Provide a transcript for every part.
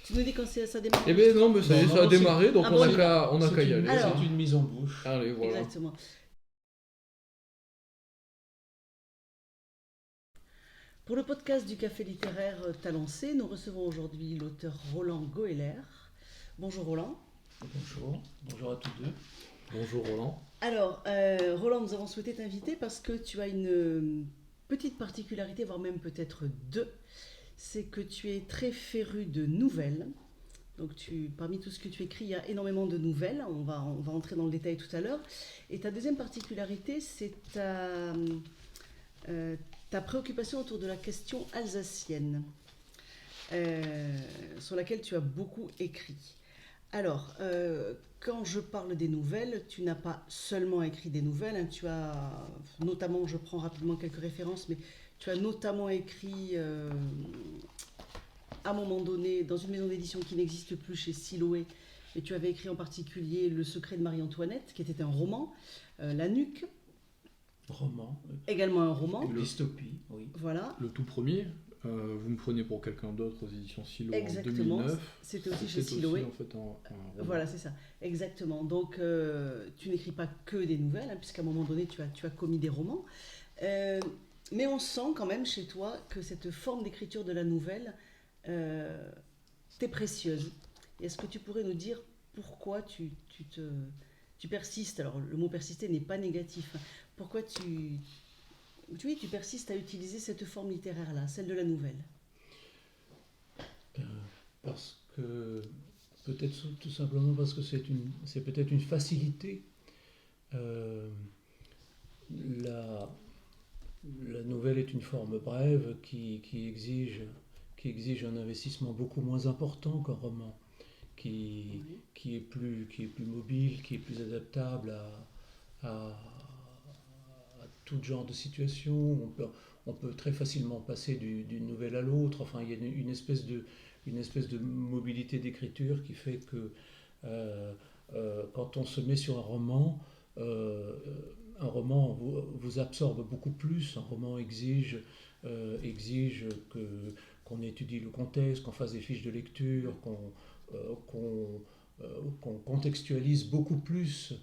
Tu nous dis quand ça démarre? Eh bien non, mais ça y est, ça a démarré, donc on n'a qu'à y aller. Alors, c'est une mise en bouche. Allez, voilà. Exactement. Pour le podcast du Café littéraire Talancé, nous recevons aujourd'hui l'auteur Roland Goehler. Bonjour Roland. Bonjour à tous deux. Bonjour Roland. Alors, Roland, nous avons souhaité t'inviter parce que tu as une petite particularité, voire même peut-être deux. C'est que tu es très féru de nouvelles. Donc, parmi tout ce que tu écris, il y a énormément de nouvelles. On va entrer dans le détail tout à l'heure. Et ta deuxième particularité, c'est ta préoccupation autour de la question alsacienne, sur laquelle tu as beaucoup écrit. Alors, quand je parle des nouvelles, tu n'as pas seulement écrit des nouvelles, hein, tu as notamment, je prends rapidement quelques références, mais tu as notamment écrit, à un moment donné, dans une maison d'édition qui n'existe plus, chez Siloé, et tu avais écrit en particulier Le secret de Marie-Antoinette, qui était un roman, La Nuque. Roman. Également un roman. Une dystopie, oui. Voilà. Le tout premier, vous me prenez pour quelqu'un d'autre aux éditions Silo Exactement. En 2009. C'était aussi chez Siloé. En fait, voilà, c'est ça. Exactement. Donc, tu n'écris pas que des nouvelles, hein, puisqu'à un moment donné, tu as commis des romans. Mais on sent quand même chez toi que cette forme d'écriture de la nouvelle t'est précieuse. Est-ce que tu pourrais nous dire pourquoi tu persistes? Alors, le mot persister n'est pas négatif. Pourquoi tu persistes à utiliser cette forme littéraire-là, celle de la nouvelle? Parce que, peut-être tout simplement parce que c'est peut-être une facilité. La nouvelle est une forme brève qui exige un investissement beaucoup moins important qu'un roman, qui est plus mobile, qui est plus adaptable à tout genre de situation. On peut très facilement passer d'une nouvelle à l'autre. Enfin, il y a une espèce de mobilité d'écriture qui fait que quand on se met sur un roman vous absorbe beaucoup plus. Un roman exige qu'on étudie le contexte, qu'on fasse des fiches de lecture, qu'on contextualise beaucoup plus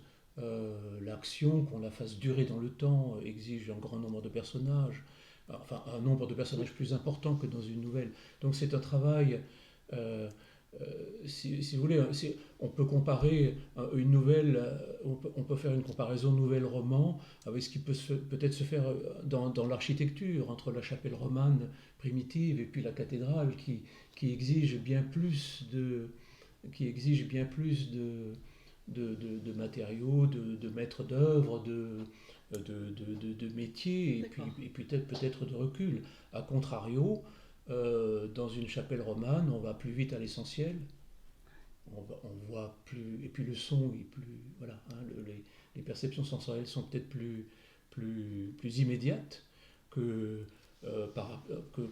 l'action, qu'on la fasse durer dans le temps, exige un grand nombre de personnages, enfin un nombre de personnages plus important que dans une nouvelle. Donc c'est un travail, si vous voulez, on peut comparer une nouvelle, on peut faire une comparaison nouvelle-roman avec ce qui peut peut-être se faire dans l'architecture, entre la chapelle romane primitive et puis la cathédrale qui exige bien plus de matériaux, de maîtres d'œuvre, de métiers, et puis peut-être de recul. A contrario, dans une chapelle romane, on va plus vite à l'essentiel, on voit plus, et puis le son est plus, voilà, hein, les perceptions sensorielles sont peut-être plus immédiates que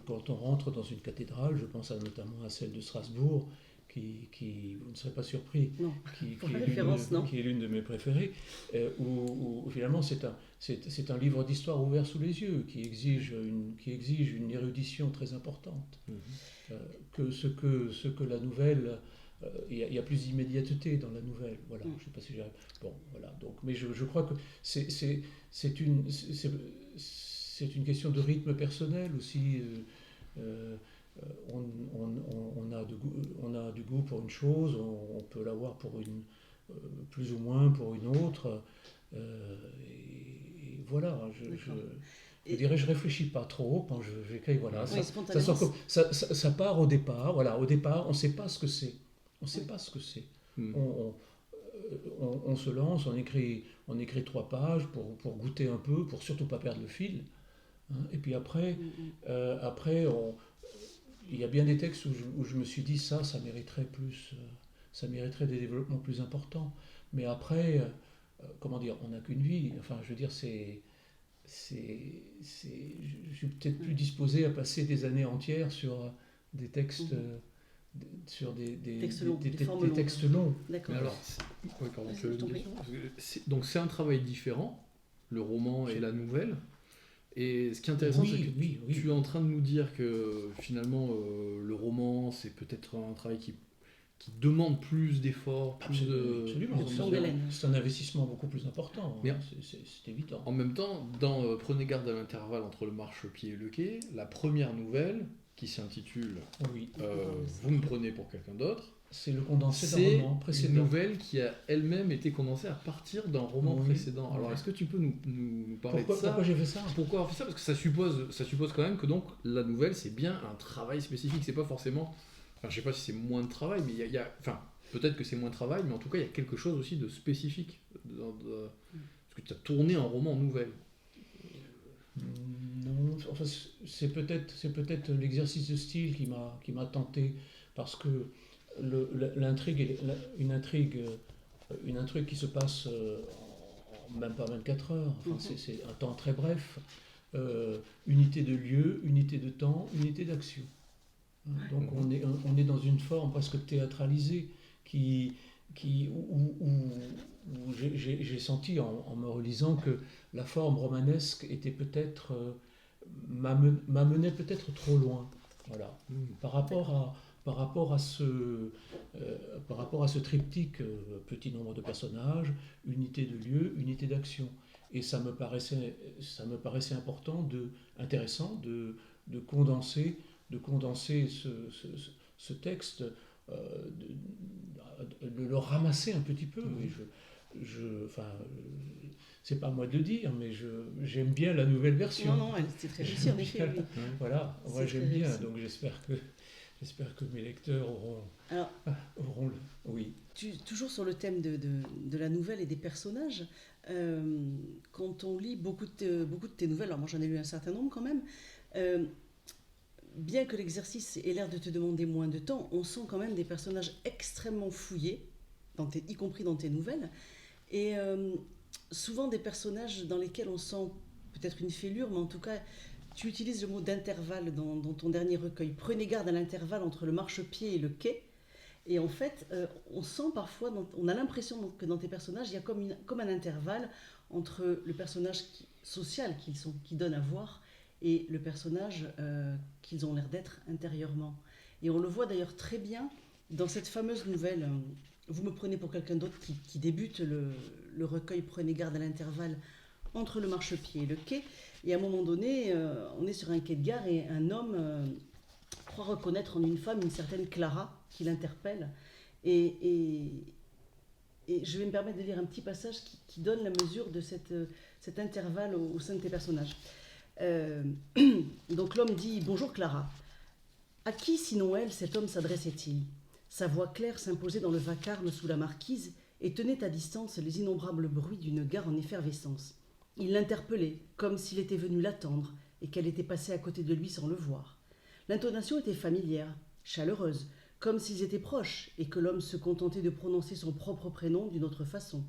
quand on rentre dans une cathédrale. Je pense notamment à celle de Strasbourg, qui vous ne serez pas surpris, qui est l'une de mes préférées, où finalement c'est un livre d'histoire ouvert sous les yeux, qui exige une érudition très importante, que ce que la nouvelle, il y a plus d'immédiateté dans la nouvelle. Voilà, je sais pas si j'arrive. Bon, voilà. Donc, mais je crois que c'est une question de rythme personnel aussi. On a du goût pour une chose, on peut l'avoir pour plus ou moins pour une autre, et voilà. Je réfléchis pas trop quand j'écris. Voilà, ça part au départ. Voilà, au départ, on sait pas ce que c'est. On sait pas ce que c'est. On se lance, on écrit 3 pages pour goûter un peu, pour surtout pas perdre le fil. Hein, et puis après, il y a bien des textes où je me suis dit ça mériterait des développements plus importants. Mais après, comment dire, on n'a qu'une vie. Enfin, je veux dire, je suis peut-être plus disposé à passer des années entières sur des textes, sur des textes longs. D'accord. Alors, donc c'est un travail différent, le roman et la nouvelle. Et ce qui est intéressant, Oui, c'est que oui, oui. tu es en train de nous dire que finalement, le roman, c'est peut-être un travail qui demande plus d'efforts, plus Absolument. plus De d'ambition. longue haleine. C'est un investissement beaucoup plus important, Mais hein. C'est évident. en même temps, dans Prenez garde à l'intervalle entre le marchepied et le quai, la première nouvelle, qui s'intitule Oui. Vous me prenez pour quelqu'un d'autre, C'est le condensé d'un c'est roman une précédent. nouvelle qui a elle-même été condensée à partir d'un roman Oui. précédent. Alors, est-ce que tu peux nous parler de ça? Pourquoi j'ai fait ça? Pourquoi avoir fait ça? Parce que ça suppose quand même que donc la nouvelle, c'est bien un travail spécifique. C'est pas forcément... Enfin, je sais pas si c'est moins de travail, mais enfin, peut-être que c'est moins de travail, mais en tout cas, il y a quelque chose aussi de spécifique. Parce que tu as tourné un roman nouvelle. Non, enfin, c'est peut-être l'exercice de style qui m'a tenté, parce que l'intrigue, une intrigue qui se passe en même pas 24 heures, enfin, c'est un temps très bref, unité de lieu, unité de temps, unité d'action. Donc on est dans une forme presque théâtralisée où j'ai senti en me relisant que la forme romanesque était peut-être m'amenait peut-être trop loin, voilà, par rapport à ce triptyque, petit nombre de personnages, unité de lieu, unité d'action. Et ça me paraissait important, intéressant de condenser ce texte, de le ramasser un petit peu. Et enfin, c'est pas à moi de le dire, mais j'aime bien la nouvelle version. Non, c'était très réussi en effet. Oui. Voilà, moi C'est j'aime très bien, réussi. donc j'espère que mes lecteurs Alors, auront le... Oui. toujours sur le thème de la nouvelle et des personnages, quand on lit beaucoup de tes nouvelles, alors moi j'en ai lu un certain nombre quand même, bien que l'exercice ait l'air de te demander moins de temps, on sent quand même des personnages extrêmement fouillés, y compris dans tes nouvelles, et souvent des personnages dans lesquels on sent peut-être une fêlure, mais en tout cas, tu utilises le mot d'intervalle dans ton dernier recueil. Prenez garde à l'intervalle entre le marchepied et le quai. Et en fait, on sent parfois, on a l'impression que dans tes personnages, il y a comme un intervalle entre le personnage social qu'ils donnent à voir et le personnage qu'ils ont l'air d'être intérieurement. Et on le voit d'ailleurs très bien dans cette fameuse nouvelle, Vous me prenez pour quelqu'un d'autre, qui débute le recueil Prenez garde à l'intervalle entre le marchepied et le quai. Et à un moment donné, on est sur un quai de gare et un homme croit reconnaître en une femme une certaine Clara qui l'interpelle. Et je vais me permettre de lire un petit passage qui donne la mesure de cet intervalle au sein de tes personnages. Donc l'homme dit « Bonjour Clara ». À qui, sinon elle, cet homme s'adressait-il ? Sa voix claire s'imposait dans le vacarme sous la marquise et tenait à distance les innombrables bruits d'une gare en effervescence. Il l'interpellait, comme s'il était venu l'attendre et qu'elle était passée à côté de lui sans le voir. L'intonation était familière, chaleureuse, comme s'ils étaient proches et que l'homme se contentait de prononcer son propre prénom d'une autre façon.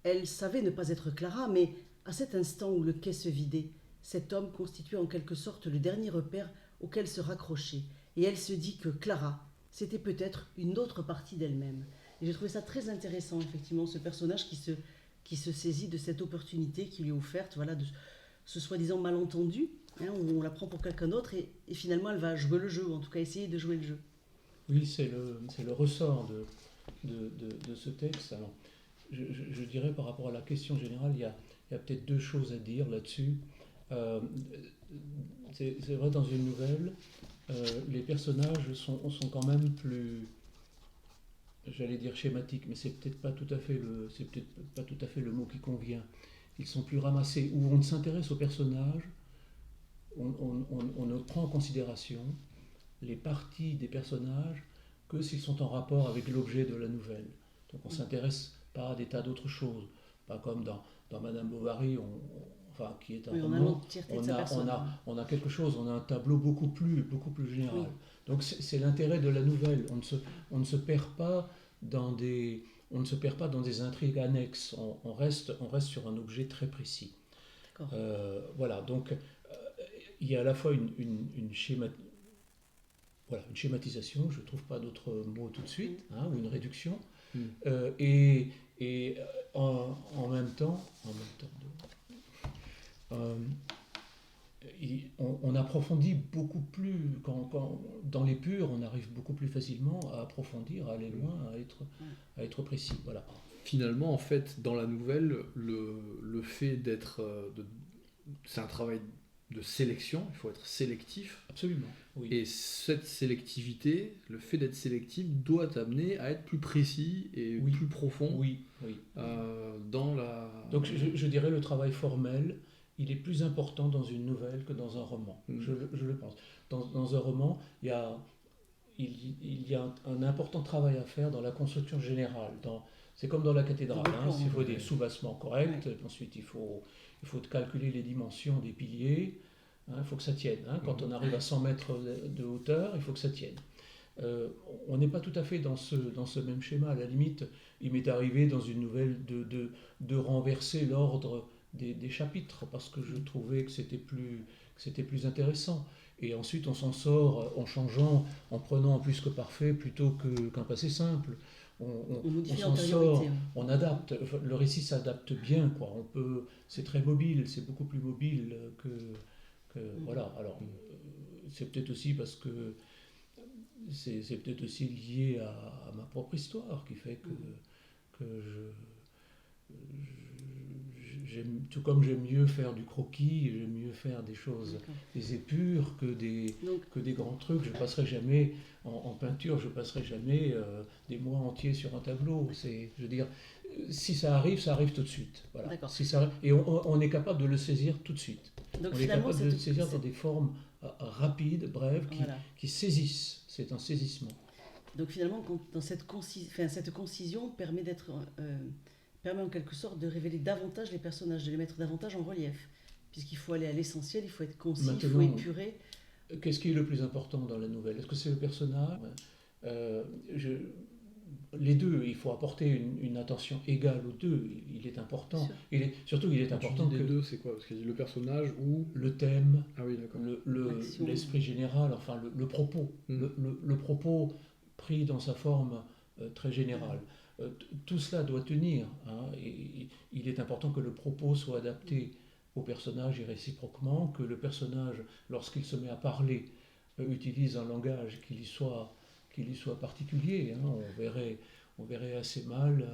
Elle savait ne pas être Clara, mais à cet instant où le quai se vidait, cet homme constituait en quelque sorte le dernier repère auquel se raccrocher, et elle se dit que Clara, c'était peut-être une autre partie d'elle-même. Et j'ai trouvé ça très intéressant, effectivement, ce personnage qui se saisit de cette opportunité qui lui est offerte, voilà, de ce soi-disant malentendu, où on la prend pour quelqu'un d'autre, et finalement elle va jouer le jeu, ou en tout cas essayer de jouer le jeu. Oui, c'est le ressort de ce texte. Alors, je dirais par rapport à la question générale, il y a peut-être deux choses à dire là-dessus. C'est vrai, dans une nouvelle, les personnages sont quand même plus, j'allais dire schématiques, mais c'est peut-être pas tout à fait le mot qui convient. Ils sont plus ramassés, où on s'intéresse aux personnages, on ne prend en considération les parties des personnages que s'ils sont en rapport avec l'objet de la nouvelle. Donc on ne s'intéresse pas à des tas d'autres choses, pas comme dans Madame Bovary, enfin, qui est un roman, on a quelque chose, on a un tableau beaucoup plus général. Oui. Donc c'est l'intérêt de la nouvelle. On ne se perd pas dans des intrigues annexes. On reste sur un objet très précis. Voilà. Donc il y a à la fois une schématisation, je ne trouve pas d'autre mot tout de suite, ou une réduction, et en même temps on approfondit beaucoup plus, dans les purs, on arrive beaucoup plus facilement à approfondir, à aller loin, à être précis. Voilà. Finalement, en fait, dans la nouvelle, le fait d'être... c'est un travail de sélection, il faut être sélectif. Absolument, oui. Et cette sélectivité, le fait d'être sélectif, doit t'amener à être plus précis et plus profond dans la... Donc je dirais le travail formel, il est plus important dans une nouvelle que dans un roman. Je le pense. Dans un roman, il y a un important travail à faire dans la construction générale. C'est comme dans la cathédrale, il faut des soubassements corrects, ensuite il faut calculer les dimensions des piliers, il faut que ça tienne. Quand on arrive à 100 mètres de hauteur, il faut que ça tienne. On n'est pas tout à fait dans ce même schéma. À la limite, il m'est arrivé dans une nouvelle de renverser l'ordre des chapitres parce que je trouvais que c'était plus intéressant. Et ensuite, on s'en sort en changeant, en prenant un plus que parfait plutôt qu'un passé simple. On s'en sort, on adapte. Le récit s'adapte bien, quoi. C'est très mobile, c'est beaucoup plus mobile que voilà. Alors, c'est peut-être aussi parce que c'est peut-être aussi lié à ma propre histoire qui fait que tout comme j'aime mieux faire du croquis, j'aime mieux faire des choses, des épures que des grands trucs. Je passerai jamais en peinture, je passerai jamais des mois entiers sur un tableau. Je veux dire, si ça arrive tout de suite. Voilà. Et on est capable de le saisir tout de suite. Donc, on est capable de le saisir dans des formes rapides, brèves, qui saisissent. C'est un saisissement. Donc finalement, dans cette concision permet en quelque sorte de révéler davantage les personnages, de les mettre davantage en relief, puisqu'il faut aller à l'essentiel, il faut être concis, il faut épurer. Qu'est-ce qui est le plus important dans la nouvelle? Est-ce que c'est le personnage? Les deux, il faut apporter une attention égale aux deux, il est important. Surtout, il est important que... Les deux, c'est quoi? Parce qu'il y a le personnage ou... Le thème, l'esprit général, enfin le propos. Le propos pris dans sa forme très générale. Tout cela doit tenir. Et il est important que le propos soit adapté au personnage et réciproquement, que le personnage, lorsqu'il se met à parler, utilise un langage qui lui soit particulier. On verrait assez mal,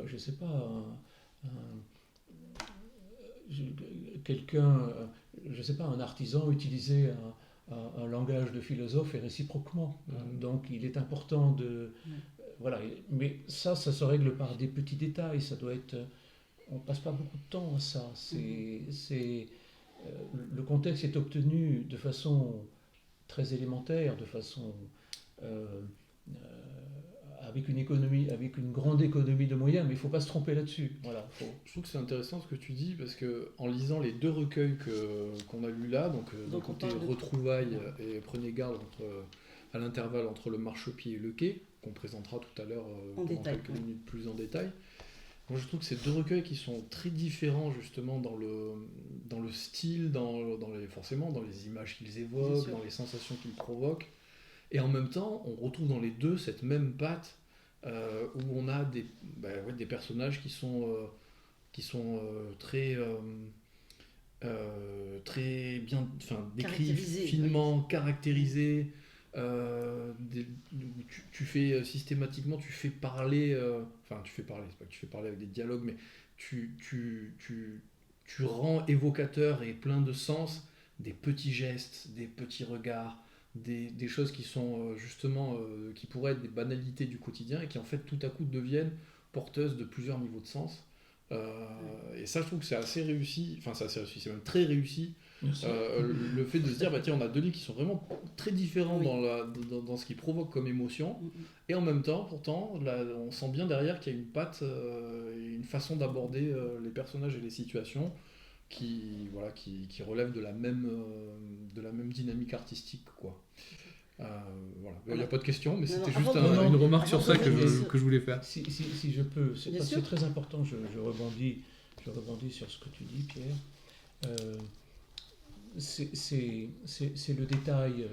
je ne sais pas, quelqu'un, je sais pas, un artisan utiliser un langage de philosophe et réciproquement. Donc il est important de... Voilà, mais ça se règle par des petits détails, ça doit être... On passe pas beaucoup de temps à ça. Le contexte est obtenu de façon très élémentaire, de façon... avec une grande économie de moyens, mais il ne faut pas se tromper là-dessus. Voilà, Je trouve que c'est intéressant ce que tu dis, parce qu'en lisant les deux recueils qu'on a lus là, donc d'un côté Retrouvailles et Prenez garde à l'intervalle entre le marchepied et le quai, qu'on présentera tout à l'heure pendant quelques minutes plus en détail. Moi, je trouve que c'est deux recueils qui sont très différents justement dans le style, forcément dans les images qu'ils évoquent, dans les sensations qu'ils provoquent. Et en même temps, on retrouve dans les deux cette même patte où on a des personnages qui sont très bien, décrits, finement caractérisés. Tu fais systématiquement, tu fais parler, c'est pas que tu fais parler avec des dialogues, mais tu rends évocateur et plein de sens des petits gestes, des petits regards, des choses qui sont justement, qui pourraient être des banalités du quotidien et qui en fait tout à coup deviennent porteuses de plusieurs niveaux de sens. Et ça, je trouve que c'est assez réussi, c'est même très réussi. Le fait de se dire, on a deux livres qui sont vraiment très différents dans ce qu'ils provoquent comme émotion, et en même temps, pourtant, là, on sent bien derrière qu'il y a une patte, une façon d'aborder les personnages et les situations qui relèvent de la même dynamique artistique, quoi. Voilà. Il n'y a pas de question, mais c'était juste une remarque sur ça que je voulais faire. Si je peux, c'est très important, je rebondis sur ce que tu dis, Pierre. C'est le détail.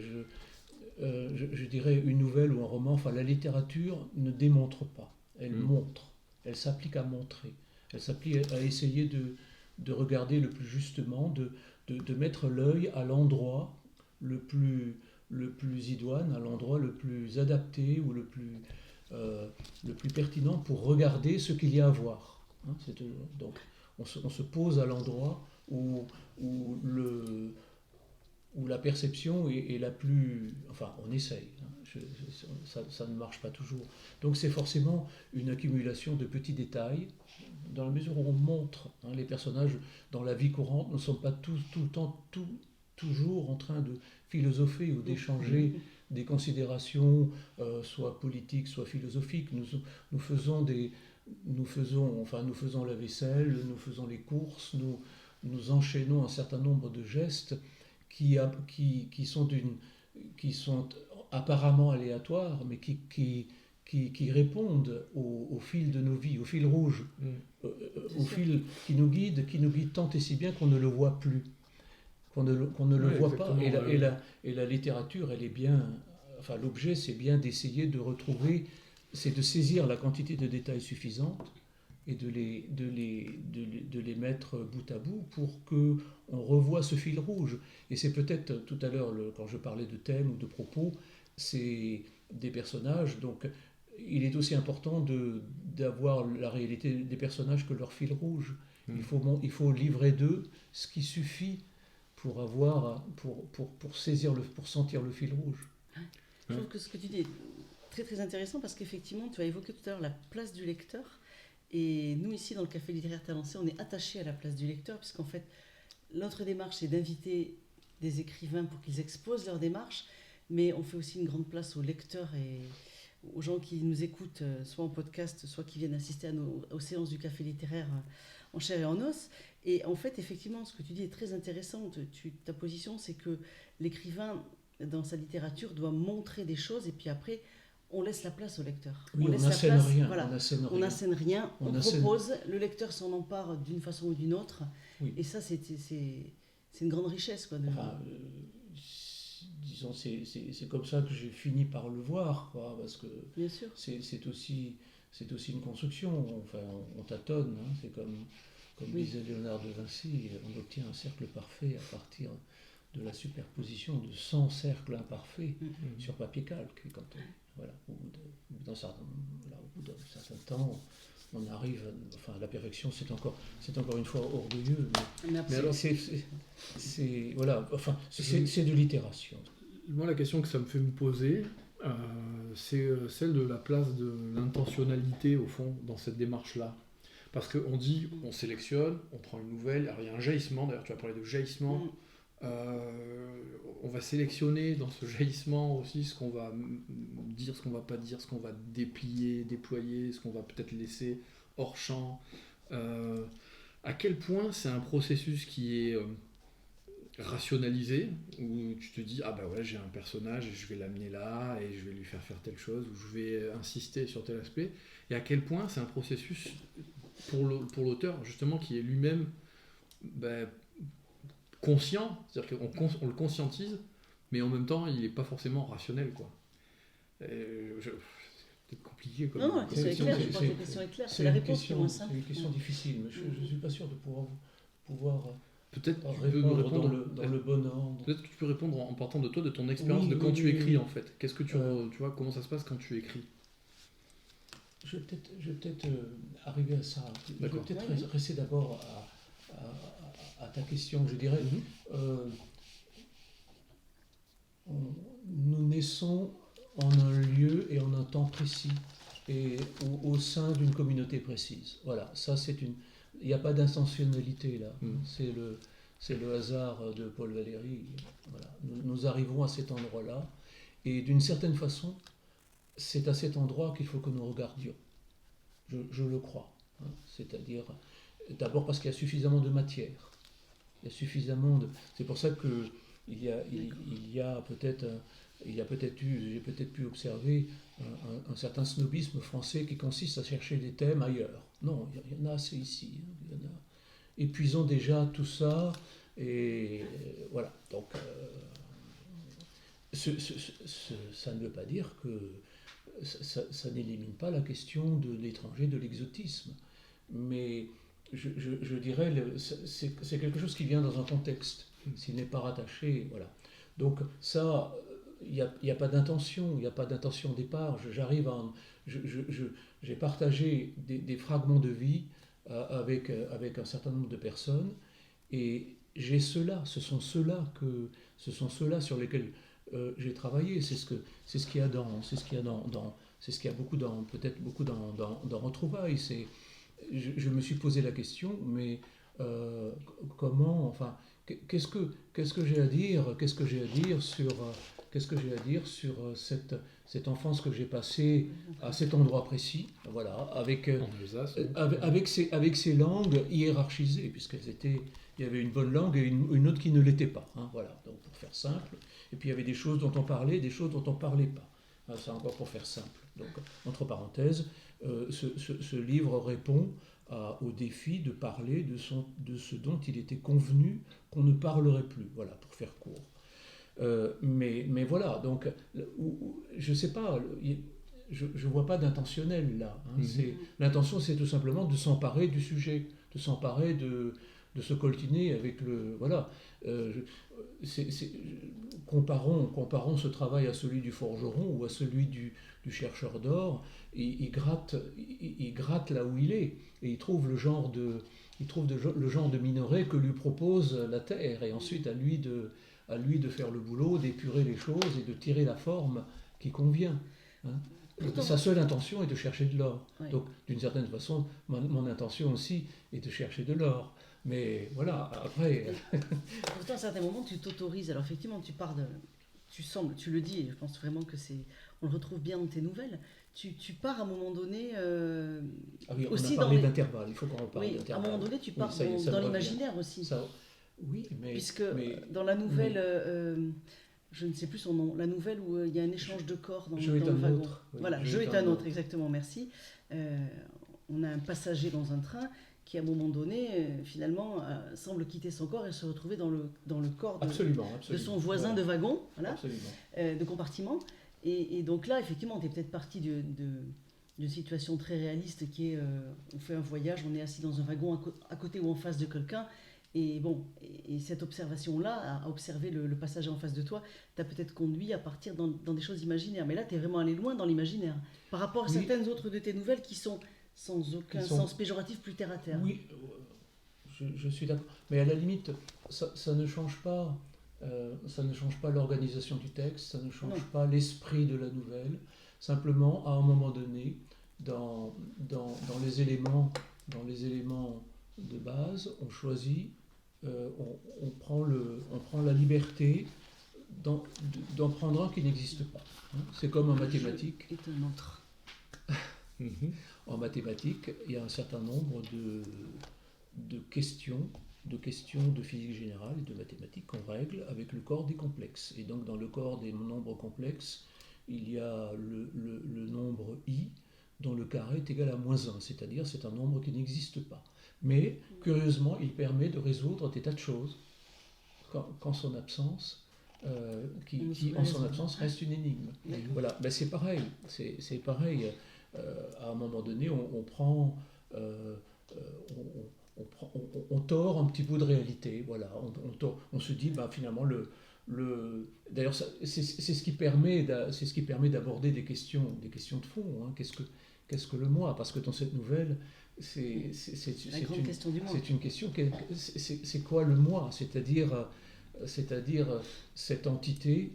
Je dirais une nouvelle ou un roman, la littérature ne démontre pas, elle montre, elle s'applique à montrer, elle s'applique à essayer de regarder le plus justement, de de mettre l'œil à l'endroit le plus idoine, à l'endroit le plus adapté ou le plus pertinent pour regarder ce qu'il y a à voir. Hein, donc on se pose à l'endroit où la perception est la plus... Enfin, on essaye. Hein, ça ne marche pas toujours. Donc c'est forcément une accumulation de petits détails. Dans la mesure où on montre les personnages dans la vie courante, nous ne sommes pas tout le temps, toujours en train de philosopher ou d'échanger des considérations, soit politiques, soit philosophiques. Nous faisons la vaisselle, nous faisons les courses, nous enchaînons un certain nombre de gestes qui sont apparemment aléatoires, mais qui répondent au fil de nos vies, au fil rouge, au fil qui nous guide tant et si bien qu'on ne le voit plus, qu'on ne le voit pas. Et la littérature, elle est bien... Enfin, l'objet, c'est bien d'essayer de retrouver, c'est de saisir la quantité de détails suffisante et de les mettre bout à bout pour qu'on revoie ce fil rouge. Et c'est peut-être, tout à l'heure, quand je parlais de thèmes ou de propos, c'est des personnages, donc il est aussi important d'avoir la réalité des personnages que leur fil rouge. Il faut livrer d'eux ce qui suffit pour sentir le fil rouge. Je trouve que ce que tu dis est très très intéressant parce qu'effectivement, tu as évoqué tout à l'heure la place du lecteur. Et nous, ici, dans le Café littéraire Talancé, on est attachés à la place du lecteur, puisqu'en fait, notre démarche, c'est d'inviter des écrivains pour qu'ils exposent leur démarche, mais on fait aussi une grande place aux lecteurs et aux gens qui nous écoutent, soit en podcast, soit qui viennent assister aux séances du Café littéraire en chair et en os. Et en fait, effectivement, ce que tu dis est très intéressant. Ta position, c'est que l'écrivain, dans sa littérature, doit montrer des choses, et puis après... on laisse la place au lecteur. Oui, on n'assène rien. Voilà. On n'assène rien, on propose, le lecteur s'en empare d'une façon ou d'une autre. Oui. Et ça, c'est une grande richesse. Quoi, disons, c'est comme ça que j'ai fini par le voir, quoi, parce que bien sûr. C'est aussi une construction. Enfin, on tâtonne. Hein, c'est comme disait Léonard de Vinci, on obtient un cercle parfait à partir de la superposition de 100 cercles imparfaits sur papier calque. Et quand voilà, au bout d'un certain temps, on arrive, la perfection, c'est encore une fois orgueilleux, mais alors c'est de l'itération. Moi, la question que ça me fait me poser, c'est celle de la place de l'intentionnalité, au fond, dans cette démarche-là. Parce qu'on dit, on sélectionne, on prend une nouvelle, alors il y a un jaillissement, d'ailleurs tu as parlé de jaillissement, on va sélectionner dans ce jaillissement aussi ce qu'on va dire, ce qu'on va pas dire, ce qu'on va déplier, déployer, ce qu'on va peut-être laisser hors champ. À quel point c'est un processus qui est rationalisé, où tu te dis, ah bah ouais, j'ai un personnage et je vais l'amener là, et je vais lui faire telle chose, ou je vais insister sur tel aspect, et à quel point c'est un processus pour l'auteur, justement, qui est lui-même conscient, c'est-à-dire qu'on le conscientise, mais en même temps, il n'est pas forcément rationnel, quoi. C'est peut-être compliqué. Non, la question est claire, je crois que la question est claire, c'est la réponse qui est moins simple. C'est une question difficile, mais je ne suis pas sûr de pouvoir peut-être répondre dans le bon ordre. Peut-être que tu peux répondre en partant de toi, de ton expérience, de quand tu écris, en fait. Qu'est-ce que tu vois, comment ça se passe quand tu écris? Je vais peut-être arriver à ça. D'accord. Je vais peut-être rester d'abord à ta question, je dirais. Nous naissons en un lieu et en un temps précis, et au sein d'une communauté précise. Voilà, ça c'est une... Il n'y a pas d'intentionnalité là. C'est le hasard de Paul Valéry. Voilà. Nous arrivons à cet endroit-là, et d'une certaine façon, c'est à cet endroit qu'il faut que nous regardions. Je le crois. Hein. C'est-à-dire, d'abord parce qu'il y a suffisamment de matière. Il y a suffisamment de... C'est pour ça que j'ai peut-être pu observer un certain snobisme français qui consiste à chercher des thèmes ailleurs. Non, il y en a assez ici. Il y en a. Épuisons déjà tout ça, et voilà. Donc, ça ne veut pas dire que ça n'élimine pas la question de l'étranger, de l'exotisme. Mais je dirais, c'est quelque chose qui vient dans un contexte, s'il n'est pas rattaché, voilà. Donc ça, il n'y a pas d'intention, il n'y a pas d'intention au départ. J'ai partagé des fragments de vie avec un certain nombre de personnes, et j'ai ceux-là, ce sont ceux-là sur lesquels j'ai travaillé. C'est ce qu'il y a peut-être beaucoup dans Retrouvailles. Je me suis posé la question, mais comment, enfin, qu'est-ce que j'ai à dire, sur cette enfance que j'ai passée à cet endroit précis, voilà, avec ces langues hiérarchisées, il y avait une bonne langue et une autre qui ne l'était pas, hein, voilà, donc pour faire simple. Et puis il y avait des choses dont on parlait, des choses dont on ne parlait pas. C'est encore pour faire simple. Donc, entre parenthèses, ce livre répond au défi de parler de ce dont il était convenu qu'on ne parlerait plus, voilà, pour faire court. Mais voilà, donc, je ne sais pas, je ne vois pas d'intentionnel là. Hein. L'intention, c'est tout simplement de s'emparer du sujet, de s'emparer de se coltiner avec le... Voilà. Comparons ce travail à celui du forgeron ou à celui du chercheur d'or. Il gratte là où il est, et il trouve le genre de minerai que lui propose la terre, et ensuite à lui de faire le boulot, d'épurer les choses et de tirer la forme qui convient. Hein. Sa seule intention est de chercher de l'or. Oui. Donc, d'une certaine façon, mon intention aussi est de chercher de l'or. Mais voilà, après... Pourtant, à certains moments, tu t'autorises. Alors, effectivement, tu le dis, et je pense vraiment que on le retrouve bien dans tes nouvelles. Tu pars à un moment donné... oui, on a parlé d'intervalle, il faut qu'on en parle. Oui, à un moment donné, tu pars dans l'imaginaire aussi. Oui, mais... Puisque dans la nouvelle... je ne sais plus son nom, la nouvelle où il y a un échange de corps dans le wagon. Oui, voilà, jeu est un autre, exactement, merci. On a un passager dans un train qui, à un moment donné, finalement, semble quitter son corps et se retrouver dans le corps de son voisin de wagon, voilà, de compartiment. Et donc là, effectivement, tu es peut-être parti d'une situation très réaliste qui est, on fait un voyage, on est assis dans un wagon à côté ou en face de quelqu'un. Et bon, et cette observation-là, à observer le passager en face de toi, t'a peut-être conduit à partir dans des choses imaginaires. Mais là, tu es vraiment allé loin dans l'imaginaire. Par rapport à certaines autres de tes nouvelles qui sont sans aucun sens péjoratif, plus terre à terre. Oui, je suis d'accord. Mais à la limite, ça ne change pas. Ça ne change pas l'organisation du texte, ça ne change pas l'esprit de la nouvelle. Simplement, à un moment donné, dans les éléments de base, on choisit, on prend la liberté d'en prendre un qui n'existe pas. Hein. C'est comme en mathématiques. En mathématiques, il y a un certain nombre de questions de physique générale et de mathématiques qu'on règle avec le corps des complexes. Et donc dans le corps des nombres complexes, il y a le nombre i dont le carré est égal à -1, c'est-à-dire c'est un nombre qui n'existe pas. Mais curieusement, il permet de résoudre des tas de choses qu'en son absence, qui en son absence reste une énigme. Voilà, ben c'est pareil. C'est pareil. À un moment donné, on tord un petit peu de réalité. Voilà, on se dit, bah, finalement, d'ailleurs, c'est ce qui permet d'aborder des questions de fond. Hein. Qu'est-ce que le moi? Parce que dans cette nouvelle, c'est une question. C'est quoi le moi? C'est-à-dire cette entité,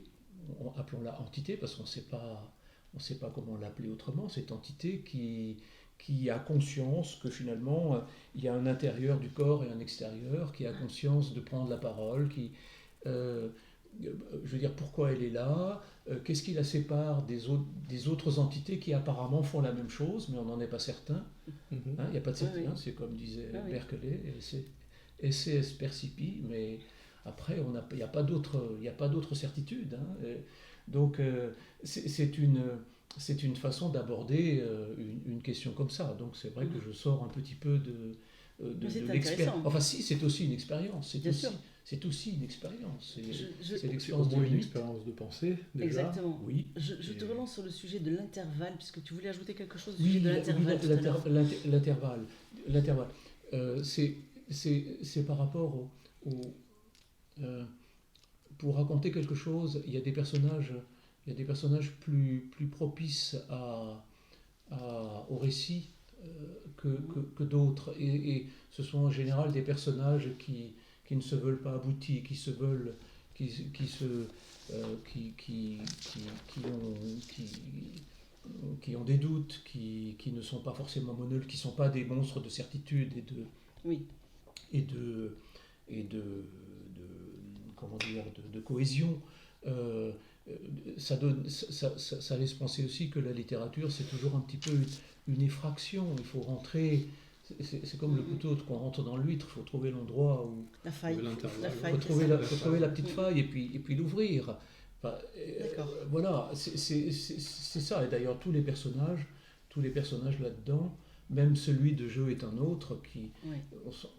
appelons-la entité, parce qu'on ne sait pas comment l'appeler autrement, cette entité qui a conscience que finalement il y a un intérieur du corps et un extérieur, qui a conscience de prendre la parole, je veux dire, pourquoi elle est là, qu'est-ce qui la sépare des autres entités qui apparemment font la même chose, mais on n'en est pas certain. Il n'y a pas de certitude, c'est comme disait Berkeley, esse est percipi, mais après il n'y a pas d'autre certitude. Hein. Donc c'est une façon d'aborder une question comme ça. Donc c'est vrai que je sors un petit peu de l'expérience. Enfin si, c'est aussi une expérience. C'est aussi une expérience. C'est l'expérience de une expérience de pensée, déjà. Exactement. Oui. Je te relance sur le sujet de l'intervalle, puisque tu voulais ajouter quelque chose au sujet de l'intervalle. L'intervalle. C'est par rapport pour raconter quelque chose, il y a des personnages, plus propices au récit que d'autres. Et ce sont en général des personnages qui ne se veulent pas aboutis, qui se veulent, qui ont des doutes, qui ne sont pas forcément monolithes, qui ne sont pas des monstres de certitude Oui. et de comment dire, de cohésion. Ça laisse penser aussi que la littérature, c'est toujours un petit peu une effraction. Il faut rentrer. C'est comme le couteau qu'on rentre dans l'huître. Il faut trouver l'endroit où. La faille. Il faut trouver la petite faille et puis l'ouvrir. Enfin, voilà, c'est ça. Et d'ailleurs, tous les personnages là-dedans, même celui de Jeu est un autre,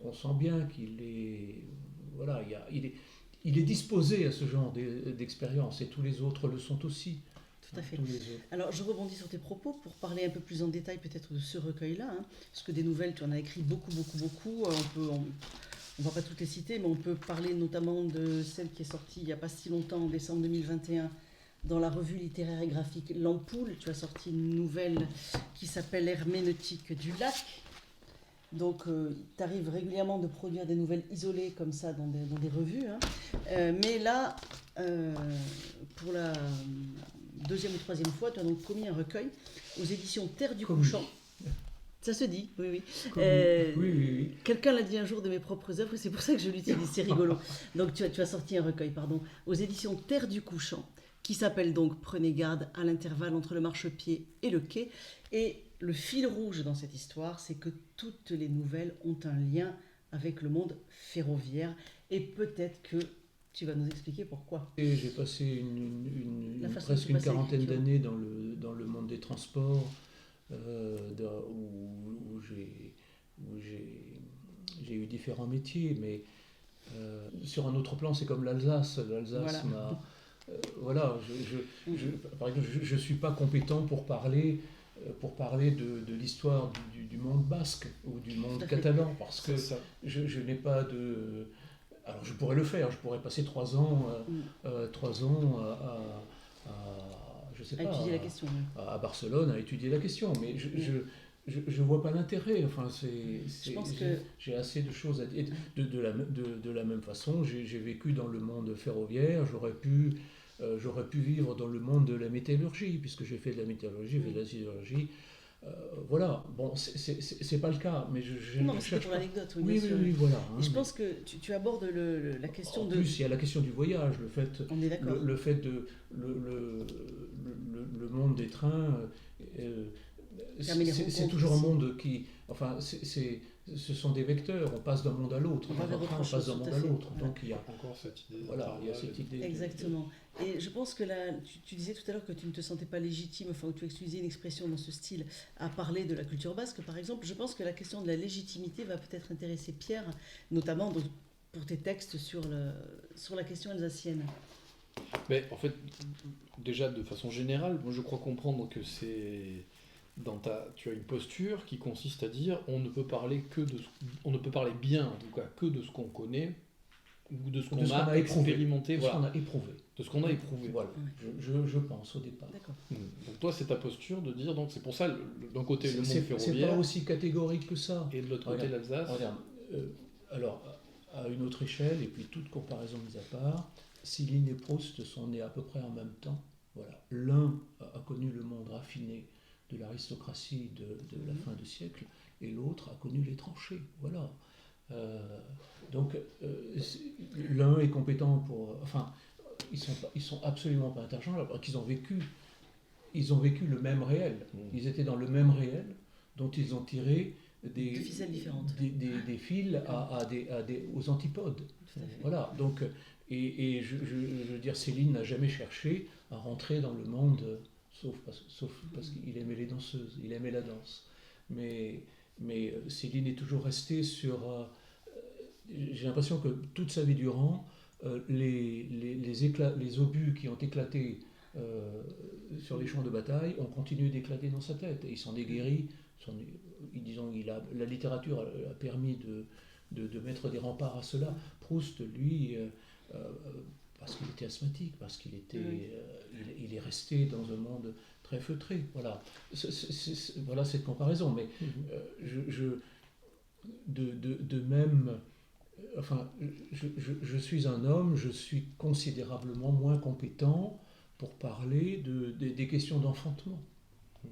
on sent bien qu'il est. Voilà, il est disposé à ce genre d'expérience, et tous les autres le sont aussi. Tout à fait. Alors, je rebondis sur tes propos pour parler un peu plus en détail peut-être de ce recueil-là, parce que des nouvelles, tu en as écrit beaucoup. On va pas toutes les citer, mais on peut parler notamment de celle qui est sortie il n'y a pas si longtemps, en décembre 2021, dans la revue littéraire et graphique L'Ampoule. Tu as sorti une nouvelle qui s'appelle Herméneutique du lac. Donc, il t'arrive régulièrement de produire des nouvelles isolées comme ça dans des revues. Mais là, pour la deuxième ou troisième fois, tu as donc commis un recueil aux éditions Terre du Couchant. Ça se dit, oui. Oui. Quelqu'un l'a dit un jour de mes propres œuvres, c'est pour ça que je l'utilise, c'est rigolo. Donc, tu as sorti un recueil, aux éditions Terre du Couchant, qui s'appelle donc Prenez garde à l'intervalle entre le marchepied et le quai. Et le fil rouge dans cette histoire, c'est que toutes les nouvelles ont un lien avec le monde ferroviaire. Et peut-être que tu vas nous expliquer pourquoi. Et j'ai passé presque une quarantaine d'années dans le monde des transports, où j'ai eu différents métiers. Mais sur un autre plan, c'est comme l'Alsace. L'Alsace m'a... par exemple, je ne suis pas compétent pour parler de l'histoire du monde basque ou du monde catalan, parce que je n'ai pas de... Alors je pourrais le faire, je pourrais passer 3 ans je sais pas, étudier la question, à Barcelone à étudier la question, mais je vois pas l'intérêt. Enfin, j'ai assez de choses à dire. De la même façon, j'ai vécu dans le monde ferroviaire, j'aurais pu vivre dans le monde de la métallurgie, puisque j'ai fait de la métallurgie, j'ai fait de la sidérurgie. Voilà, bon, c'est pas le cas, mais non, mais c'est pour l'anecdote, oui, voilà. Et je pense que tu abordes la question en plus, il y a la question du voyage, le fait de le monde des trains, c'est toujours un monde qui, enfin, ce sont des vecteurs, on passe d'un monde à l'autre, on passe d'un monde à l'autre, donc il y a encore cette idée. Voilà, il y a cette idée. Exactement. Et je pense que là, tu disais tout à l'heure que tu ne te sentais pas légitime, enfin, tu utilisais une expression dans ce style, à parler de la culture basque, par exemple. Je pense que la question de la légitimité va peut-être intéresser Pierre, notamment pour tes textes sur la question alsacienne. Mais en fait, déjà de façon générale, moi je crois comprendre que tu as une posture qui consiste à dire on ne peut parler bien en tout cas que de ce qu'on connaît ou de ce qu'on a expérimenté, de ce qu'on a éprouvé. De ce qu'on a éprouvé. Voilà, je pense au départ. D'accord. Donc toi, c'est ta posture de dire, donc c'est pour ça, d'un côté le monde ferroviaire... C'est pas aussi catégorique que ça. Et de l'autre côté l'Alsace. Alors, à une autre échelle, et puis toute comparaison mise à part, Céline et Proust sont nés à peu près en même temps. Voilà. L'un a connu le monde raffiné de l'aristocratie de la fin du siècle, et l'autre a connu les tranchées. Voilà. Donc, l'un est compétent pour... Enfin, ils sont absolument pas interchangeables, parce qu'ils ont vécu le même réel. Ils étaient dans le même réel, dont ils ont tiré des ficelles différentes. Des fils aux antipodes. Voilà. Donc, et je veux dire, Céline n'a jamais cherché à rentrer dans le monde, sauf parce qu'il aimait les danseuses, il aimait la danse. Mais Céline est toujours restée sur... j'ai l'impression que toute sa vie durant, les obus qui ont éclaté sur les champs de bataille, ont continué d'éclater dans sa tête. Et il s'en est guéri. Disons, la littérature a permis de mettre des remparts à cela. Proust, lui, parce qu'il était asthmatique, parce qu'il était, il est resté dans un monde très feutré. Voilà, voilà cette comparaison. Mais de même, enfin, je suis un homme, je suis considérablement moins compétent pour parler des questions d'enfantement.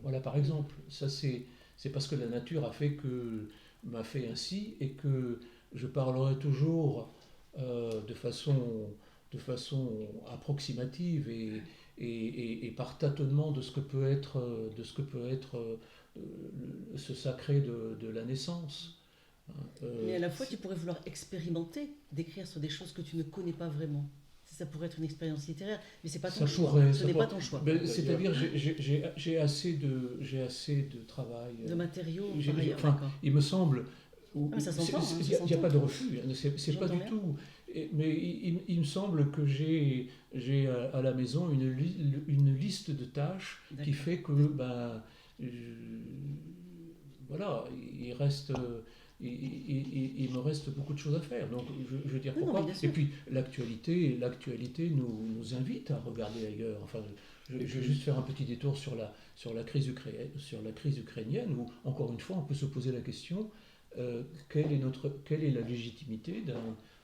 Voilà, par exemple, ça c'est parce que la nature m'a fait ainsi, et que je parlerai toujours de façon approximative et par tâtonnement de ce que peut être ce sacré de la naissance. Mais à la fois, tu pourrais vouloir expérimenter, d'écrire sur des choses que tu ne connais pas vraiment. Ça pourrait être une expérience littéraire, mais c'est pas ton choix. Ce n'est pas ton choix. C'est-à-dire, j'ai assez de travail. De matériaux, il me semble. Mais ça s'entend. Il n'y a pas de refus, c'est pas du tout. Mais il me semble que j'ai à la maison une liste de tâches qui fait que, voilà, il me reste beaucoup de choses à faire. Donc, je veux dire pourquoi. Et puis, l'actualité nous invite à regarder ailleurs. Enfin, je vais juste faire un petit détour sur la crise ukrainienne, où, encore une fois, on peut se poser la question, quelle est la légitimité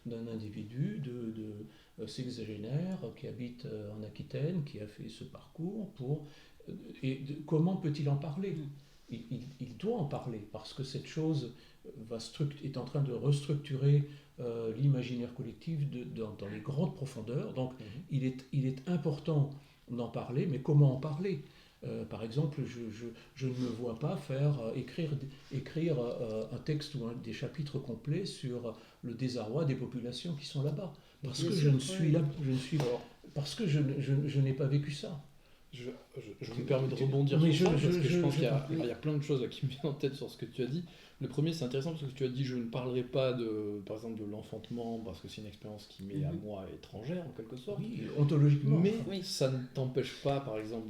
d'un individu de sexagénaire qui habite en Aquitaine, qui a fait ce parcours, comment peut-il en parler ? Il doit en parler, parce que cette chose est en train de restructurer l'imaginaire collectif dans les grandes profondeurs. Donc il est important d'en parler, mais comment en parler ? Par exemple, je ne me vois pas écrire un texte ou des chapitres complets sur le désarroi des populations qui sont là-bas, parce que je n'ai pas vécu ça. Je me permets de rebondir sur ça, parce que je pense qu'il y a plein de choses là qui me viennent en tête sur ce que tu as dit. Le premier, c'est intéressant parce que tu as dit je ne parlerai pas par exemple de l'enfantement, parce que c'est une expérience qui m'est à moi étrangère en quelque sorte. Oui, ontologiquement. Mais ça ne t'empêche pas, par exemple,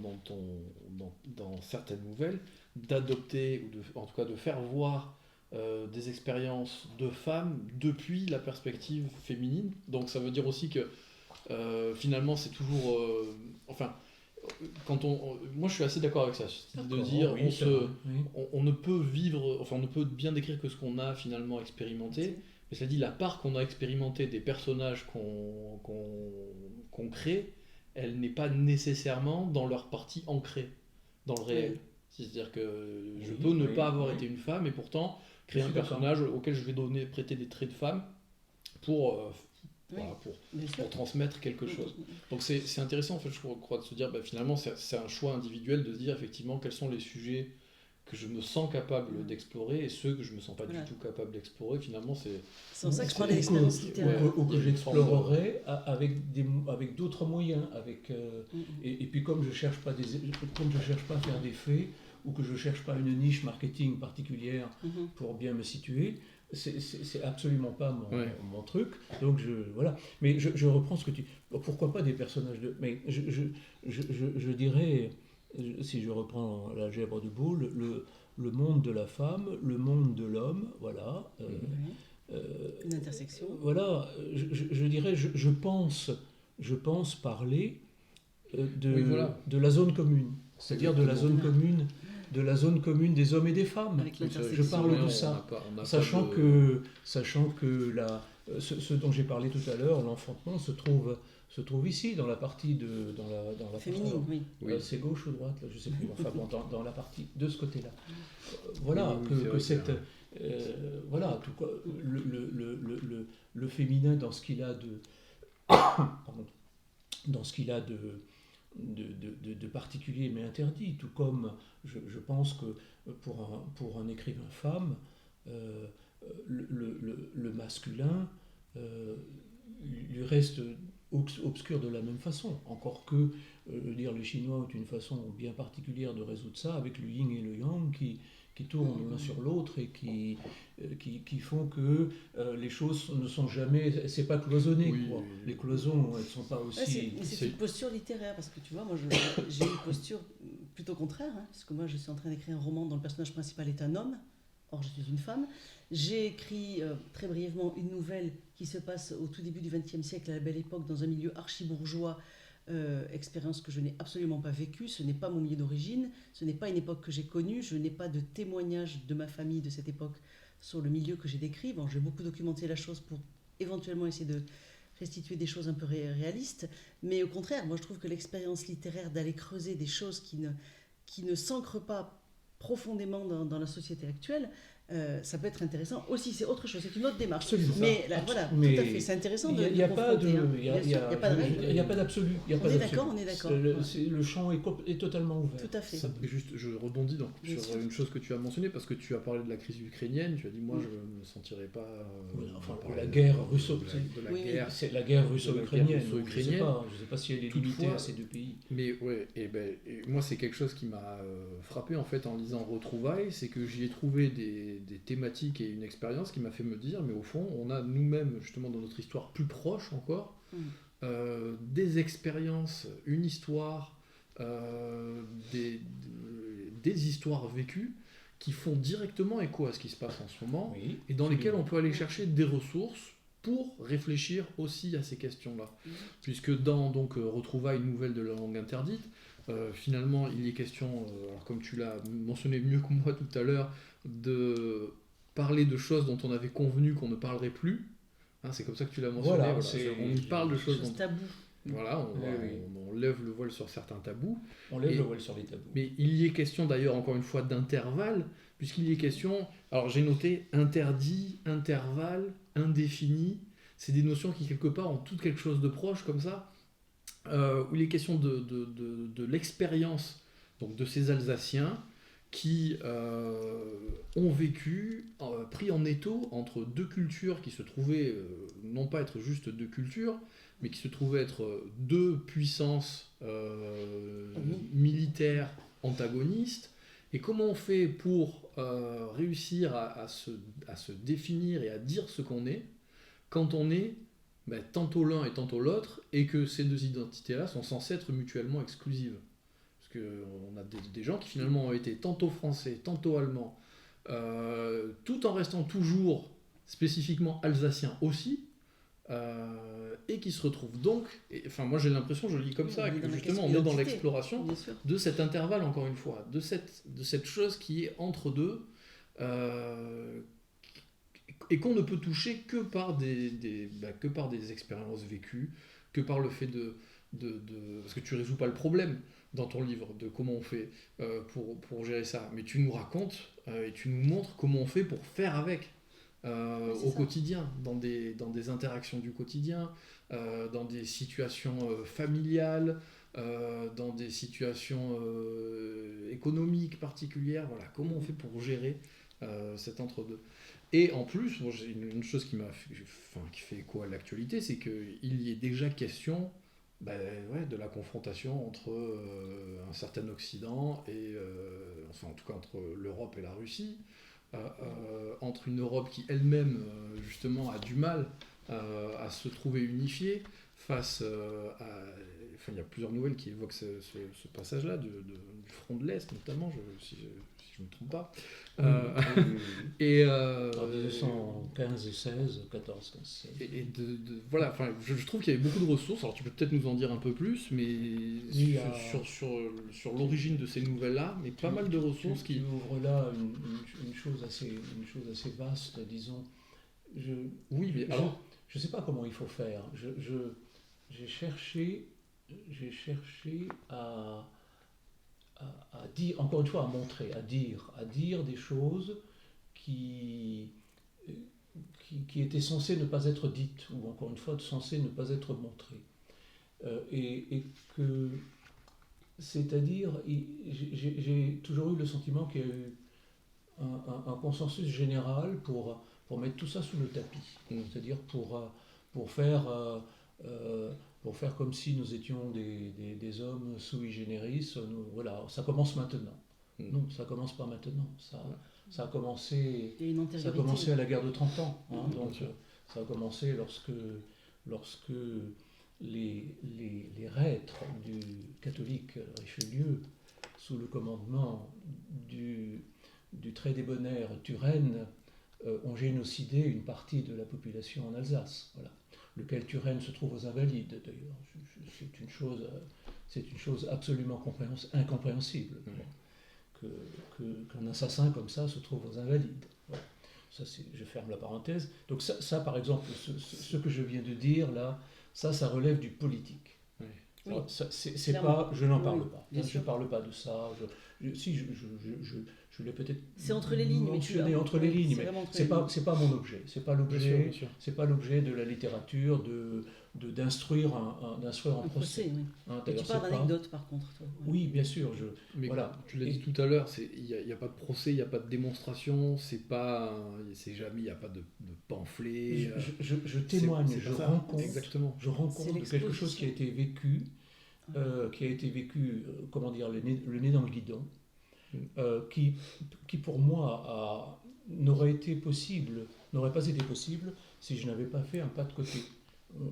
dans certaines nouvelles, d'adopter, ou en tout cas de faire voir des expériences de femmes depuis la perspective féminine. Donc ça veut dire aussi que finalement c'est toujours... moi je suis assez d'accord avec ça, de dire on ne peut vivre, enfin on ne peut bien décrire que ce qu'on a finalement expérimenté, mais cela dit, la part qu'on a expérimenté des personnages qu'on crée, elle n'est pas nécessairement dans leur partie ancrée dans le réel. C'est-à-dire que je peux ne pas avoir été une femme et pourtant créer un personnage auquel je vais prêter des traits de femme pour transmettre quelque chose. Donc c'est intéressant en fait, je crois, de se dire finalement c'est un choix individuel de se dire effectivement quels sont les sujets que je me sens capable d'explorer et ceux que je me sens pas du tout capable d'explorer. Finalement c'est pour ça que je parlais d'expérience littéraire. Ou que j'explorerai avec d'autres moyens, et puis comme je cherche pas à faire des faits, ou que je cherche pas une niche marketing particulière pour bien me situer, c'est absolument pas mon truc. Donc voilà. Mais je reprends ce que tu... Pourquoi pas des personnages de... Mais je dirais, si je reprends la Gèbre de Boulle, le monde de la femme, le monde de l'homme, voilà. Une intersection. Voilà, je dirais, je pense parler de la zone commune. C'est-à-dire de la zone commune des hommes et des femmes. Je parle de ça, sachant que ce dont j'ai parlé tout à l'heure, l'enfantement se trouve ici, dans la partie dans la féminine, oui. C'est gauche ou droite, là, je sais plus. Enfin bon, dans la partie de ce côté-là. Voilà, voilà, tout quoi, le féminin dans ce qu'il a de de particulier mais interdit, tout comme je pense que pour un écrivain femme, le masculin lui reste obscur de la même façon, encore que les Chinois ont une façon bien particulière de résoudre ça avec le yin et le yang qui tournent l'un sur l'autre et qui font que les choses ne sont jamais, c'est pas cloisonné, Oui, quoi. oui, oui. Les cloisons, elles sont pas aussi... C'est une posture littéraire, parce que tu vois, moi j'ai une posture plutôt contraire, hein, parce que moi je suis en train d'écrire un roman dont le personnage principal est un homme, or je suis une femme. J'ai écrit très brièvement une nouvelle qui se passe au tout début du XXe siècle, à la Belle Époque, dans un milieu archi-bourgeois, expérience que je n'ai absolument pas vécue, ce n'est pas mon milieu d'origine, ce n'est pas une époque que j'ai connue, je n'ai pas de témoignage de ma famille de cette époque sur le milieu que j'ai décrit. Bon, j'ai beaucoup documenté la chose pour éventuellement essayer de restituer des choses un peu réalistes, mais au contraire, moi je trouve que l'expérience littéraire d'aller creuser des choses qui ne s'ancrent pas profondément dans la société actuelle, ça peut être intéressant aussi, c'est autre chose, c'est une autre démarche. Absolument. Mais là, voilà, Mais tout à fait, c'est intéressant de il n'y a, pas confronter, hein. Bien sûr, il n'y a pas de règle. il y a pas d'absolu. Il y a On pas est d'absolu. d'accord, on est d'accord. Le champ est totalement ouvert. Tout à fait. Juste, je rebondis Bien sur sûr. une chose que tu as mentionnée, parce que tu as parlé de la crise ukrainienne, tu as dit, moi, je ne me sentirais pas... Enfin, parler la de- guerre russo... de la Oui, oui. guerre. C'est la guerre russo-ukrainienne. Je ne sais russo-ukrainienne. pas, je sais pas si elle est limitée Toutefois- à ces deux pays. Mais ouais, et moi c'est quelque chose qui m'a frappé en fait en lisant Retrouvailles, c'est que j'y ai trouvé des thématiques et une expérience qui m'a fait me dire, mais au fond, on a nous-mêmes justement dans notre histoire plus proche encore, des expériences, une histoire, des histoires vécues qui font directement écho à ce qui se passe en ce moment, Oui. et dans lesquelles on peut aller chercher des ressources pour réfléchir aussi à ces questions-là. Puisque dans donc, Retrouvailles nouvelle de la langue interdite, finalement, il y est question, alors comme tu l'as mentionné mieux que moi tout à l'heure, de parler de choses dont on avait convenu qu'on ne parlerait plus. Hein, c'est comme ça que tu l'as mentionné. Voilà, On y parle de choses Chose dont... tabou. Voilà, Oui. on lève le voile sur certains tabous. On lève Et- le voile sur les tabous. Mais il y est question d'ailleurs, encore une fois, d'intervalle, puisqu'il y est question, alors j'ai noté interdit, intervalle, indéfini, c'est des notions qui quelque part ont toutes quelque chose de proche comme ça, où il est question de l'expérience donc de ces Alsaciens qui ont vécu, pris en étau entre deux cultures qui se trouvaient non pas être juste deux cultures, mais qui se trouvaient être deux puissances militaires antagonistes. Et comment on fait pour réussir à se définir et à dire ce qu'on est quand on est tantôt l'un et tantôt l'autre, et que ces deux identités-là sont censées être mutuellement exclusives. Parce qu'on a des gens qui finalement ont été tantôt français, tantôt allemands, tout en restant toujours spécifiquement alsaciens aussi, et qui se retrouvent donc, enfin moi j'ai l'impression, je le lis comme ça, On est que dans la justement on question est dans d'identité, l'exploration bien sûr. de cet intervalle, encore une fois, de cette chose qui est entre deux, et qu'on ne peut toucher que par que par des expériences vécues, que par le fait parce que tu résous pas le problème dans ton livre de comment on fait pour gérer ça, mais tu nous racontes et tu nous montres comment on fait pour faire avec au ça. quotidien, dans des interactions du quotidien, dans des situations familiales, dans des situations économiques particulières, voilà, comment on fait pour gérer cet entre-deux. Et en plus, moi, j'ai une chose qui fait écho à l'actualité, c'est qu'il y ait déjà question de la confrontation entre un certain Occident et, enfin en tout cas entre l'Europe et la Russie, entre une Europe qui elle-même justement a du mal à se trouver unifiée face à... Enfin, il y a plusieurs nouvelles qui évoquent ce passage-là, du front de l'Est notamment, si je ne me trompe pas. Et En 1915 et 16, 14, 15, 16. Voilà, enfin, je trouve qu'il y avait beaucoup de ressources. Alors tu peux peut-être nous en dire un peu plus, mais sur l'origine de ces nouvelles-là, mais pas mal de ressources Tu ouvres là une chose assez vaste, disons. Oui, mais alors... Je ne sais pas comment il faut faire. J'ai cherché à dire, encore une fois, à montrer, à dire des choses qui étaient censées ne pas être dites, ou encore une fois, censées ne pas être montrées. Et que, c'est-à-dire, j'ai toujours eu le sentiment qu'il y a eu un consensus général pour mettre tout ça sous le tapis. C'est-à-dire pour faire comme si nous étions des hommes sui generis. Voilà, ça commence maintenant. Non, ça commence pas maintenant. Ça a commencé, Il y a une ça a antériorité. commencé à la guerre de 30 ans. Hein, Bien donc, sûr. ça a commencé lorsque les reîtres du catholique Richelieu, sous le commandement du très débonnaire Turenne, ont génocidé une partie de la population en Alsace. Voilà. Lequel Turenne se trouve aux Invalides, d'ailleurs. C'est une chose absolument incompréhensible. Qu'un assassin comme ça se trouve aux Invalides. Voilà. Ça, je ferme la parenthèse. Donc ça par exemple, ce que je viens de dire là, ça relève du politique. Oui. Oui. C'est pas, je n'en parle pas. bien Je sûr. ne parle pas de ça. Si je l'ai peut-être C'est entre les lignes, mais tu mentionné entre les lignes, c'est mais vraiment entre c'est les pas lignes. c'est pas mon objet. C'est pas Bien l'objet. sûr. C'est pas l'objet de la littérature d'instruire un Un procès, oui. Hein, Et d'ailleurs, tu parles c'est pas- d'anecdotes, par contre, toi. Ouais. Oui, bien sûr. Mais Voilà. tu l'as Et- dit tout à l'heure, il n'y a pas de procès, il n'y a pas de démonstration, c'est jamais, il n'y a pas de pamphlet. Je témoigne, c'est je pas ça. rends compte, Exactement. je rends C'est compte de quelque chose qui a été vécu, comment dire, le nez dans le guidon, qui pour moi n'aurait pas été possible si je n'avais pas fait un pas de côté.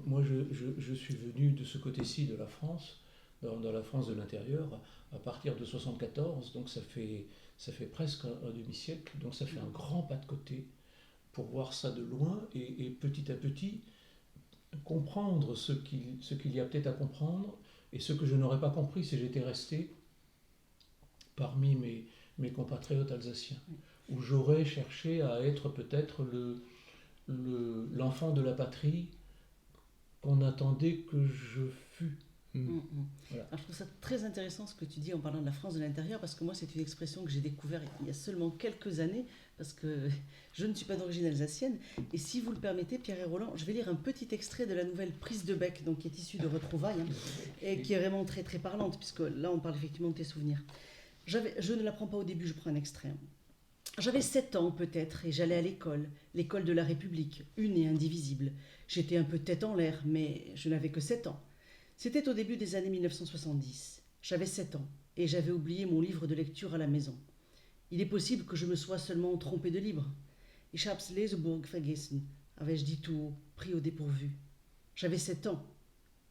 Moi, je suis venu de ce côté-ci de la France, dans la France de l'intérieur, à partir de 74, donc ça fait presque un demi-siècle, donc ça fait un grand pas de côté pour voir ça de loin et petit à petit comprendre ce qu'il y a peut-être à comprendre et ce que je n'aurais pas compris si j'étais resté parmi mes compatriotes alsaciens, où j'aurais cherché à être peut-être l'enfant de la patrie qu'on attendait que je fus. Voilà. Alors, je trouve ça très intéressant ce que tu dis en parlant de la France de l'intérieur, parce que moi, c'est une expression que j'ai découverte il y a seulement quelques années, parce que je ne suis pas d'origine alsacienne. Et si vous le permettez, Pierre et Roland, je vais lire un petit extrait de la nouvelle Prise de bec, donc, qui est issue de Retrouvailles, et qui est vraiment très très parlante, puisque là, on parle effectivement de tes souvenirs. Je ne la prends pas au début, je prends un extrait. J'avais 7 ans peut-être, et j'allais à l'école de la République, une et indivisible. J'étais un peu tête en l'air, mais je n'avais que 7 ans. C'était au début des années 1970. J'avais 7 ans, et j'avais oublié mon livre de lecture à la maison. Il est possible que je me sois seulement trompé de livre. Ich hab's Lesebuch vergessen, avais-je dit tout haut, pris au dépourvu. J'avais 7 ans,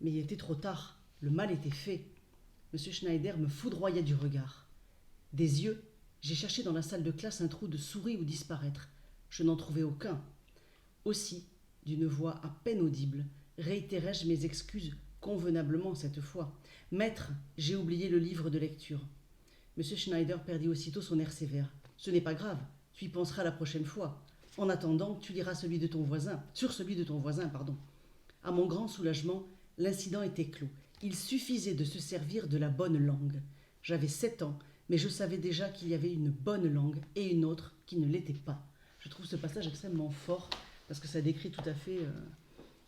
mais il était trop tard, le mal était fait. Monsieur Schneider me foudroya du regard. Des yeux, j'ai cherché dans la salle de classe un trou de souris où disparaître. Je n'en trouvai aucun. Aussi, d'une voix à peine audible, réitérai-je mes excuses convenablement cette fois. Maître, j'ai oublié le livre de lecture. Monsieur Schneider perdit aussitôt son air sévère. Ce n'est pas grave, tu y penseras la prochaine fois. En attendant, tu liras sur celui de ton voisin. À mon grand soulagement, l'incident était clos. Il suffisait de se servir de la bonne langue. J'avais 7 ans, mais je savais déjà qu'il y avait une bonne langue et une autre qui ne l'était pas. Je trouve ce passage extrêmement fort, parce que ça décrit tout à fait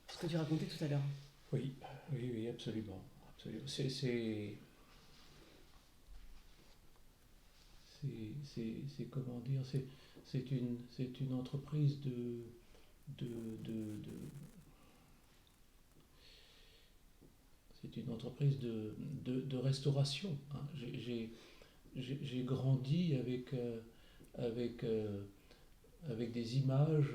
ce que tu racontais tout à l'heure. Oui, absolument. C'est comment dire, c'est une entreprise c'est une entreprise de restauration. Hein. J'ai grandi avec des images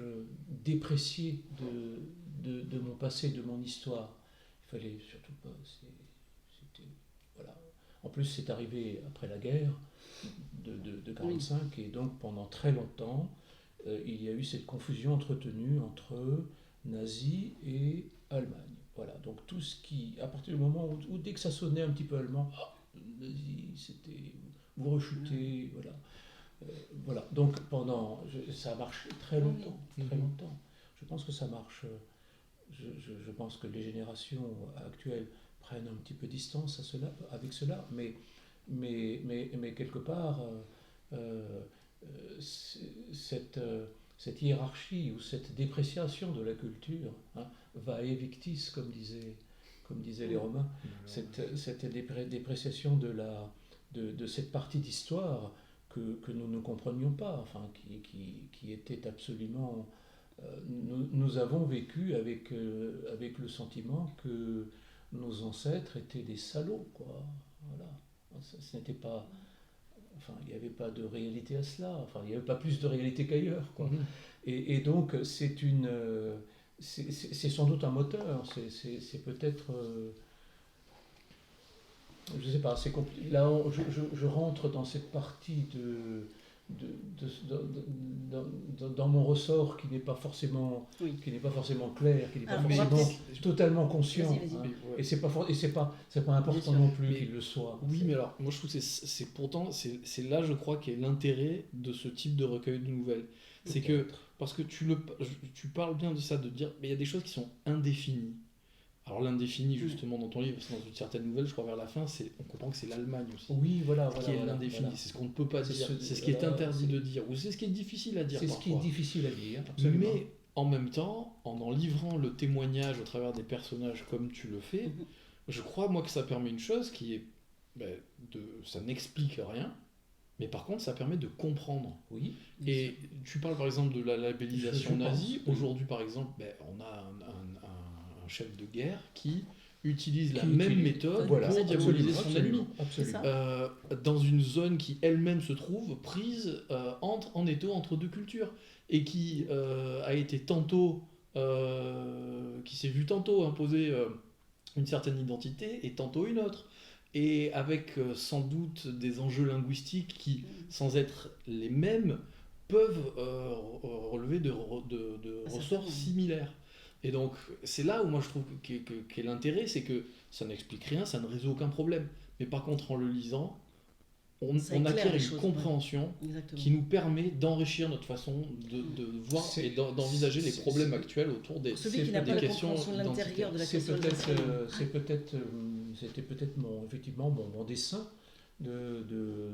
dépréciées de mon passé, de mon histoire. Il fallait surtout pas. Voilà. En plus, c'est arrivé après la guerre de 1945, et donc pendant très longtemps, il y a eu cette confusion entretenue entre nazis et Allemagne. Voilà. Donc tout ce qui, à partir du moment où dès que ça sonnait un petit peu allemand, nazi, c'était vous rechutez, voilà. Voilà. Donc ça a marché très longtemps, très longtemps. Je pense que ça marche. Je pense que les générations actuelles prennent un petit peu distance avec cela, mais quelque part, cette hiérarchie ou cette dépréciation de la culture, hein, va evictis, comme disaient les Romains, cette dépréciation de cette partie d'histoire que nous ne comprenions pas, enfin, qui était absolument... nous avons vécu avec le sentiment que nos ancêtres étaient des salauds, quoi. Voilà. Ce n'était pas... enfin, il n'y avait pas de réalité à cela. Enfin, il n'y avait pas plus de réalité qu'ailleurs, quoi. Et donc, c'est sans doute un moteur. C'est peut-être, je sais pas. Là, je rentre dans cette partie dans mon ressort qui n'est pas forcément, qui n'est pas forcément clair, qui n'est pas forcément totalement conscient. Vas-y. Hein. Et c'est pas important non plus qu'il le soit. Oui, mais alors, moi je trouve que c'est là, je crois, qu'est l'intérêt de ce type de recueil de nouvelles. C'est que, parce que tu parles bien de ça, de dire, mais il y a des choses qui sont indéfinies. Alors l'indéfini, justement, dans ton livre, c'est dans une certaine nouvelle, je crois, vers la fin, on comprend que c'est l'Allemagne aussi. Oui, voilà. Qui est l'indéfini. Voilà. C'est ce qu'on ne peut pas dire. C'est ce qui est interdit de dire. Ou c'est ce qui est difficile à dire. C'est ce qui est difficile à dire, absolument. Mais en même temps, en livrant le témoignage au travers des personnages comme tu le fais, je crois, moi, que ça permet une chose qui est... ça n'explique rien, mais par contre, ça permet de comprendre. Oui. Et tu parles, par exemple, de la labellisation nazie. Aujourd'hui, par exemple, on a un chef de guerre qui utilise la même méthode pour diaboliser son ennemi. Dans une zone qui elle-même se trouve prise en étau entre deux cultures et qui a été qui s'est vu tantôt imposer une certaine identité et tantôt une autre. Et avec sans doute des enjeux linguistiques qui, sans être les mêmes, peuvent relever de ressorts similaires. Et donc, c'est là où moi je trouve qu'est l'intérêt, c'est que ça n'explique rien, ça ne résout aucun problème. Mais par contre, en le lisant, on acquiert une compréhension qui nous permet d'enrichir notre façon de voir et d'envisager les problèmes actuels autour des questions. Celui qui n'a pas la compréhension de l'intérieur de la question. C'était peut-être mon dessein de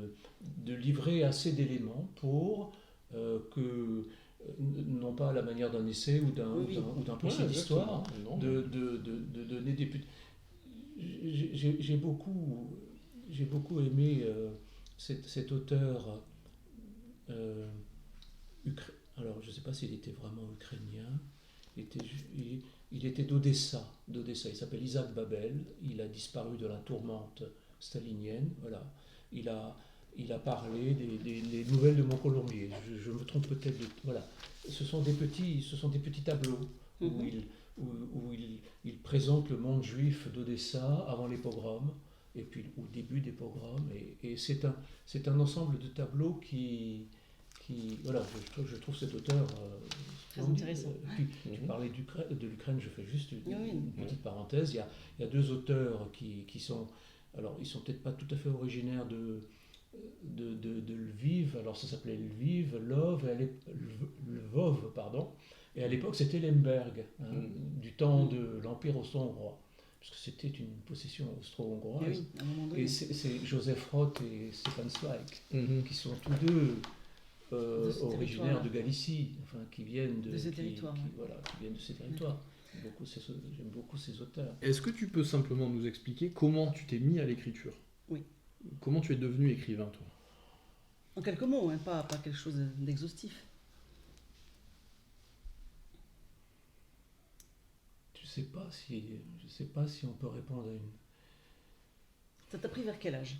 livrer assez d'éléments pour que, non pas à la manière d'un essai ou d'un procès d'histoire, de donner des... J'ai beaucoup aimé cet auteur, alors je ne sais pas s'il était vraiment ukrainien, il était d'Odessa, il s'appelle Isaac Babel, il a disparu de la tourmente stalinienne, voilà. Il a parlé des nouvelles de Montcolombier. Je me trompe peut-être. Voilà. Ce sont des petits tableaux où il présente le monde juif d'Odessa avant les pogroms et puis au début des pogroms. Et c'est un ensemble de tableaux qui voilà, je trouve cet auteur très intéressant. Puis, tu parlais de l'Ukraine, je fais juste une petite parenthèse. Il y a deux auteurs qui sont, alors ils sont peut-être pas tout à fait originaires de Lviv, alors ça s'appelait Lviv, Lvov, pardon, et à l'époque c'était Lemberg, du temps de l'Empire austro-hongrois, parce que c'était une possession austro-hongroise, et c'est Joseph Roth et Stefan Zweig, qui sont tous deux originaires de Galicie, enfin, qui viennent de ces territoires. Qui viennent de ces territoires. J'aime beaucoup ces auteurs. Est-ce que tu peux simplement nous expliquer comment tu t'es mis à l'écriture ? Oui. Comment tu es devenu écrivain, toi ? En quelques mots, pas quelque chose d'exhaustif. Je sais pas si on peut répondre à une... Ça t'a pris vers quel âge ?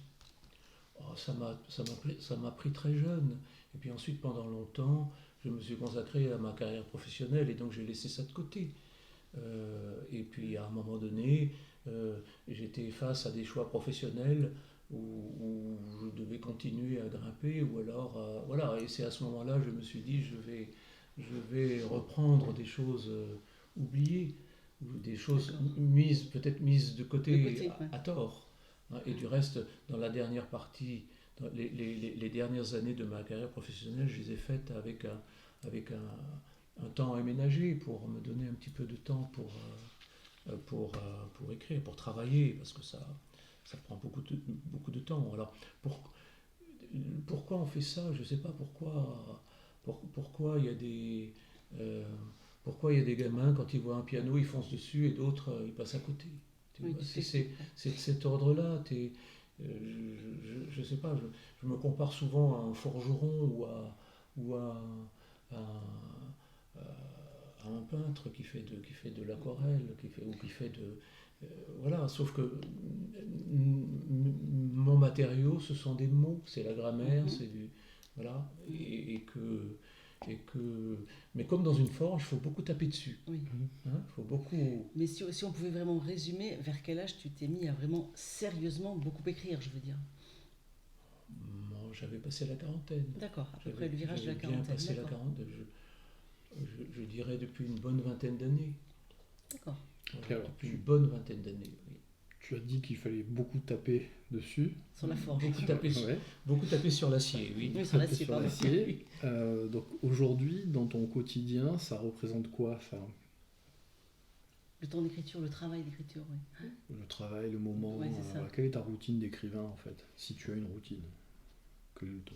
Ça m'a pris très jeune. Et puis ensuite, pendant longtemps, je me suis consacré à ma carrière professionnelle et donc j'ai laissé ça de côté. Et puis à un moment donné, j'étais face à des choix professionnels où je devais continuer à grimper ou alors voilà. Et c'est à ce moment-là je me suis dit je vais reprendre des choses oubliées ou des choses peut-être mises de côté à tort. Et du reste, dans la dernière partie, dans les dernières années de ma carrière professionnelle, je les ai faites avec un temps aménagé pour me donner un petit peu de temps pour écrire, pour travailler, parce que ça prend beaucoup de temps. Alors, pourquoi on fait ça ? Je ne sais pas pourquoi il y a des... pourquoi il y a des gamins, quand ils voient un piano, ils foncent dessus et d'autres, ils passent à côté. C'est de cet ordre-là. Je ne sais pas, je me compare souvent à un forgeron ou à un peintre qui fait de l'aquarelle, qui fait voilà, sauf que mon matériau, ce sont des mots, c'est la grammaire, c'est du... Voilà, mais comme dans une forge, il faut beaucoup taper dessus. Oui. Faut beaucoup... Mais si on pouvait vraiment résumer, vers quel âge tu t'es mis à vraiment sérieusement beaucoup écrire, je veux dire? Moi, j'avais passé la quarantaine. D'accord, à peu près le virage de la J'avais bien quarantaine. passé la D'accord. quarantaine, je dirais depuis une bonne vingtaine d'années. D'accord. Voilà, Et alors, depuis une bonne vingtaine d'années, oui. Tu as dit qu'il fallait beaucoup taper dessus. Sur la forge. Ouais. Beaucoup taper sur l'acier, oui. Oui, sur l'acier, Sur pardon. l'acier. Donc aujourd'hui, dans ton quotidien, ça représente quoi? Enfin, Le temps d'écriture, le travail d'écriture, oui. le travail, le moment. Ouais, c'est ça. Quelle est ta routine d'écrivain en fait? Si tu as une routine. Que ton...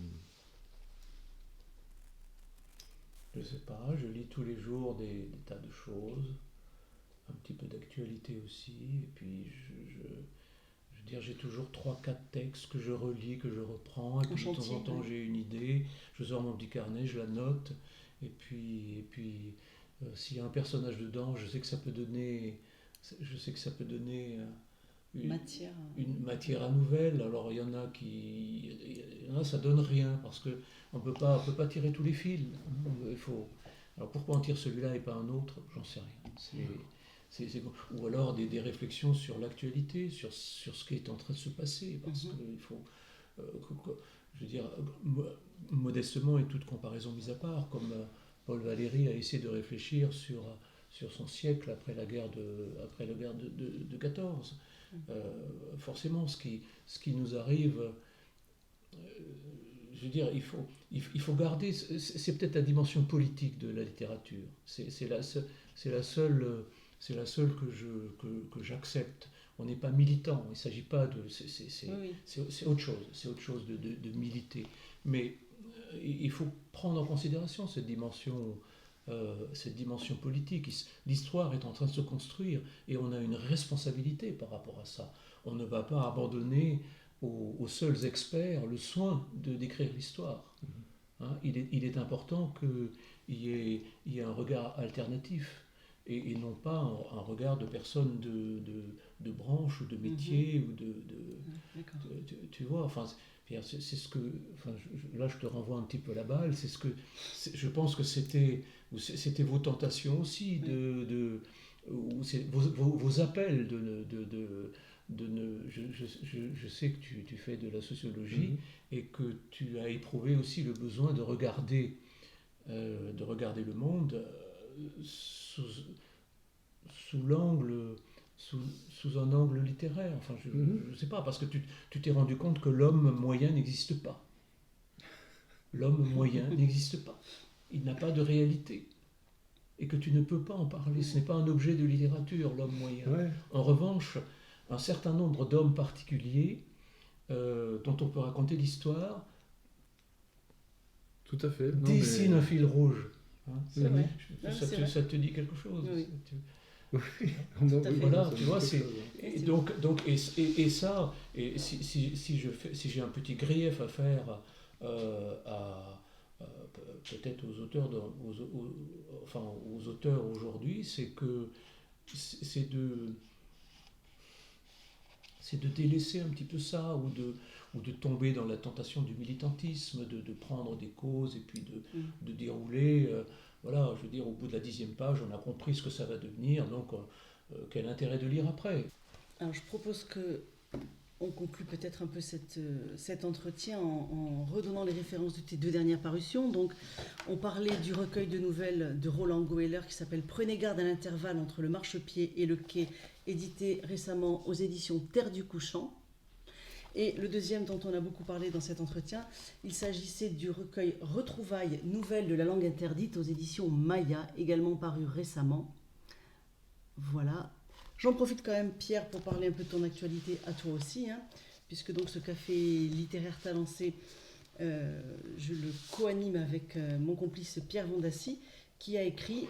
Je sais pas, je lis tous les jours des tas de choses, un petit peu d'actualité aussi, et puis je veux dire, j'ai toujours 3-4 textes que je relis, que je reprends, et puis de temps en temps j'ai une idée, je sors mon petit carnet, je la note, et puis s'il y a un personnage dedans, je sais que ça peut donner, Matière. une matière à nouvelle. Alors il y en a ça donne rien parce que on peut pas tirer tous les fils. Alors pourquoi en tire celui-là et pas un autre? J'en sais rien. Ou alors des réflexions sur l'actualité, sur ce qui est en train de se passer, parce que il faut, je veux dire, modestement et toute comparaison mise à part, comme Paul Valéry a essayé de réfléchir sur son siècle après la guerre de 14. Forcément, ce qui nous arrive, je veux dire, il faut garder, c'est peut-être la dimension politique de la littérature. C'est la seule que j'accepte. On n'est pas militant, il ne s'agit pas de... C'est autre chose de militer. Mais il faut prendre en considération cette dimension politique. L'histoire est en train de se construire et on a une responsabilité par rapport à ça. On ne va pas abandonner aux seuls experts le soin de décrire l'histoire. Il est important qu'il y ait un regard alternatif et non pas un regard de personnes de branche ou de métier ou tu vois, enfin, c'est ce que, enfin, là je te renvoie un petit peu la balle, je pense que c'était vos tentations aussi, ou vos appels je sais que tu fais de la sociologie et que tu as éprouvé aussi le besoin de regarder le monde sous un angle littéraire. Enfin, je ne sais pas, parce que tu t'es rendu compte que l'homme moyen n'existe pas. L'homme moyen n'existe pas. Il n'a pas de réalité. Et que tu ne peux pas en parler. Ce n'est pas un objet de littérature, l'homme moyen. Ouais. En revanche, un certain nombre d'hommes particuliers dont on peut raconter l'histoire Tout à fait. dessine un fil rouge. Ça te dit quelque chose? Oui. Voilà, tu vois, et ça, et si j'ai un petit grief à faire peut-être aux auteurs aujourd'hui, c'est de délaisser un petit peu ça, ou de tomber dans la tentation du militantisme, de prendre des causes et puis de dérouler. Voilà, je veux dire, au bout de la 10e page, on a compris ce que ça va devenir, donc quel intérêt de lire après? Alors je propose qu'on conclue peut-être un peu cet entretien en redonnant les références de tes 2 dernières parutions. Donc on parlait du recueil de nouvelles de Roland Goéler qui s'appelle « Prenez garde à l'intervalle entre le marchepied et le quai », édité récemment aux éditions Terre du Couchant. Et le deuxième dont on a beaucoup parlé dans cet entretien, il s'agissait du recueil « Retrouvailles, nouvelles de la langue interdite » aux éditions Maya, également paru récemment. Voilà. J'en profite quand même, Pierre, pour parler un peu de ton actualité à toi aussi, puisque donc ce café littéraire t'a lancé, je le co-anime avec mon complice Pierre Vendassi, qui a écrit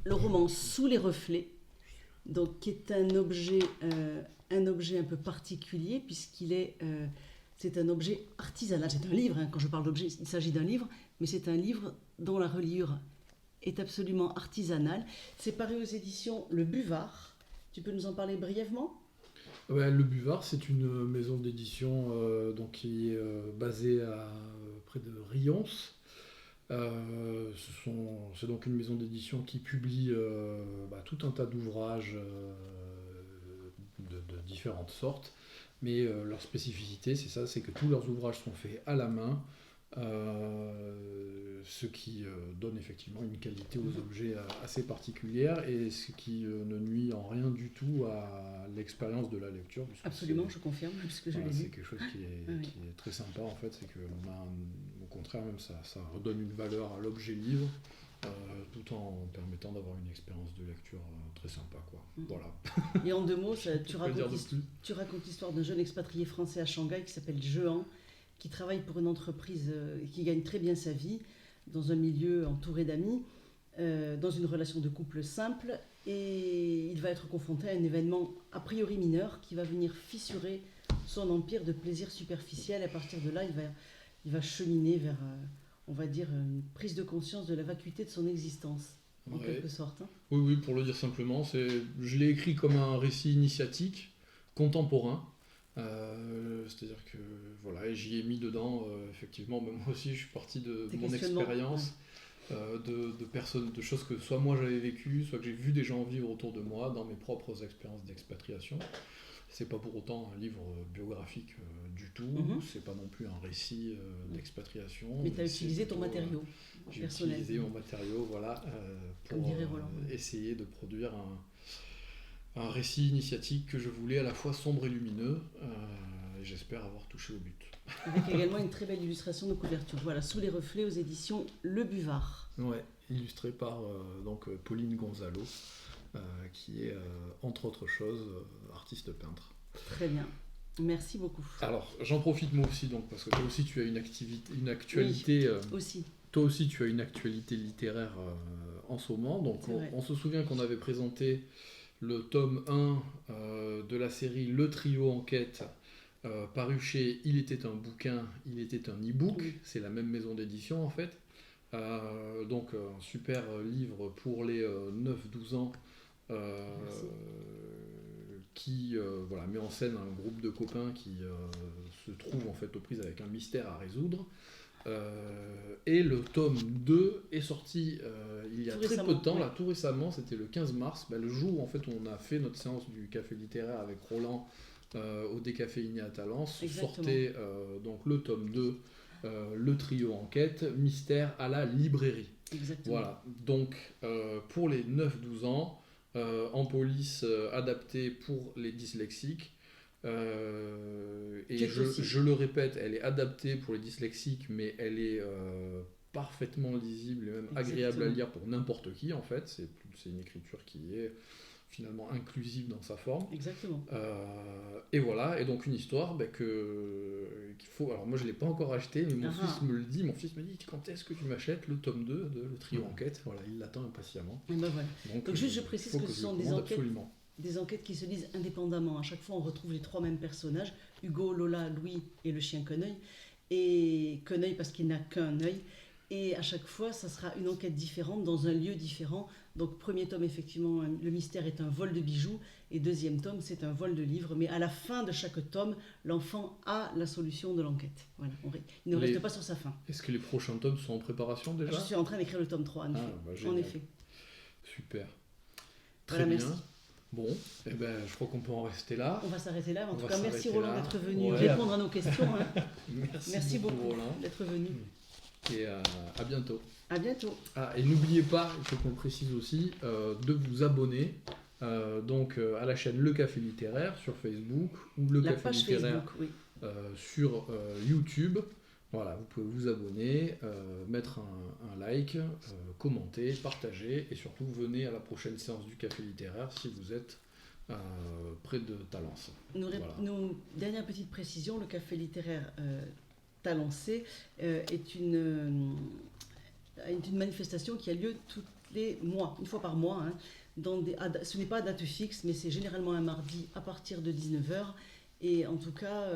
le roman Sous les reflets, donc, qui est un objet un peu particulier, c'est un objet artisanal. C'est un livre, quand je parle d'objet, il s'agit d'un livre, mais c'est un livre dont la reliure est absolument artisanale. C'est paru aux éditions Le Buvard, Tu peux nous en parler brièvement? Ouais, Le Buvard, c'est une maison d'édition donc qui est basée près de Rions. C'est donc une maison d'édition qui publie tout un tas d'ouvrages de différentes sortes, mais leur spécificité, c'est que tous leurs ouvrages sont faits à la main, ce qui donne effectivement une qualité aux objets assez particulière et ce qui ne nuit en rien du tout à l'expérience de la lecture. Absolument, je confirme, puisque je l'ai C'est lu. quelque chose qui est très sympa en fait, c'est que au contraire même ça redonne une valeur à l'objet livre tout en permettant d'avoir une expérience de lecture très sympa quoi. Voilà. Et en 2 mots, Tu racontes l'histoire d'un jeune expatrié français à Shanghai qui s'appelle Jehan, qui travaille pour une entreprise qui gagne très bien sa vie, dans un milieu entouré d'amis, dans une relation de couple simple, et il va être confronté à un événement a priori mineur qui va venir fissurer son empire de plaisirs superficiels. À partir de là, il va cheminer vers, on va dire, une prise de conscience de la vacuité de son existence, en quelque sorte. Hein. Oui, pour le dire simplement, je l'ai écrit comme un récit initiatique, contemporain. C'est-à-dire que voilà, et j'y ai mis dedans effectivement, moi aussi je suis parti de mon expérience, de choses que soit moi j'avais vécues, soit que j'ai vu des gens vivre autour de moi dans mes propres expériences d'expatriation. C'est pas pour autant un livre biographique du tout, c'est pas non plus un récit d'expatriation. Mais tu as utilisé ton matériau personnel. J'ai utilisé mon matériau, voilà, pour essayer de produire un récit initiatique que je voulais à la fois sombre et lumineux, et j'espère avoir touché au but. Avec également une très belle illustration de couverture. Voilà, Sous les reflets aux éditions Le Buvard. Ouais, illustré par Pauline Gonzalo, qui est, entre autres choses, artiste peintre. Très bien. Merci beaucoup. Alors, j'en profite moi aussi, donc, parce que toi aussi tu as une actualité. Oui, aussi. Toi aussi tu as une actualité littéraire en ce moment. Donc on se souvient qu'on avait présenté le tome 1 de la série Le Trio Enquête, paru chez Il était un bouquin, il était un e-book, c'est la même maison d'édition en fait. Donc un super livre pour les 9-12 ans qui met en scène un groupe de copains qui se trouvent en fait aux prises avec un mystère à résoudre. Et le tome 2 est sorti il y a très peu de temps, là, tout récemment, c'était le 15 mars, le jour où en fait, on a fait notre séance du café littéraire avec Roland au Décaféiné à Talence. Sortait donc le tome 2, Le Trio Enquête, Mystère à la librairie. Exactement. Voilà, donc pour les 9-12 ans, en police adaptée pour les dyslexiques. Et je le répète, elle est adaptée pour les dyslexiques, mais elle est parfaitement lisible et même agréable à lire pour n'importe qui en fait. C'est une écriture qui est finalement inclusive dans sa forme. Exactement. Et voilà, et donc une histoire qu'il faut... Alors moi je ne l'ai pas encore acheté, mais mon fils me le dit, mon fils me dit quand est-ce que tu m'achètes le tome 2 de Le Trio Enquête. Voilà, il l'attend impatiemment. Et voilà. Donc juste je précise que ce sont des enquêtes qui se lisent indépendamment. À chaque fois, on retrouve les 3 mêmes personnages, Hugo, Lola, Louis et le chien Queneuil. Et Queneuil parce qu'il n'a qu'un œil. Et à chaque fois, ça sera une enquête différente dans un lieu différent. Donc, premier tome, effectivement, le mystère est un vol de bijoux. Et deuxième tome, c'est un vol de livres. Mais à la fin de chaque tome, l'enfant a la solution de l'enquête. Voilà, il ne reste pas sur sa fin. Est-ce que les prochains tomes sont en préparation déjà ? Je suis en train d'écrire le tome 3, en effet. Super. Très bien. Merci. Bon, je crois qu'on peut en rester là. On va s'arrêter là. En tout cas, merci Roland d'être venu répondre à nos questions. Merci beaucoup Roland d'être venu. Et à bientôt. À bientôt. Et n'oubliez pas, il faut qu'on précise aussi, de vous abonner à la chaîne Le Café Littéraire sur Facebook ou Le Café Littéraire sur YouTube. Voilà, vous pouvez vous abonner, mettre un like, commenter, partager et surtout venez à la prochaine séance du Café Littéraire si vous êtes près de Talence. Dernière petite précision, le Café Littéraire Talencé est une manifestation qui a lieu tous les mois, une fois par mois. Ce n'est pas à date fixe, mais c'est généralement un mardi à partir de 19h et en tout cas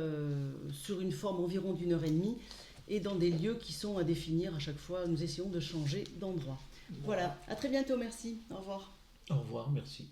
sur une forme environ d'1h30. Et dans des lieux qui sont à définir à chaque fois. Nous essayons de changer d'endroit. Voilà, à très bientôt, merci. Au revoir. Au revoir, merci.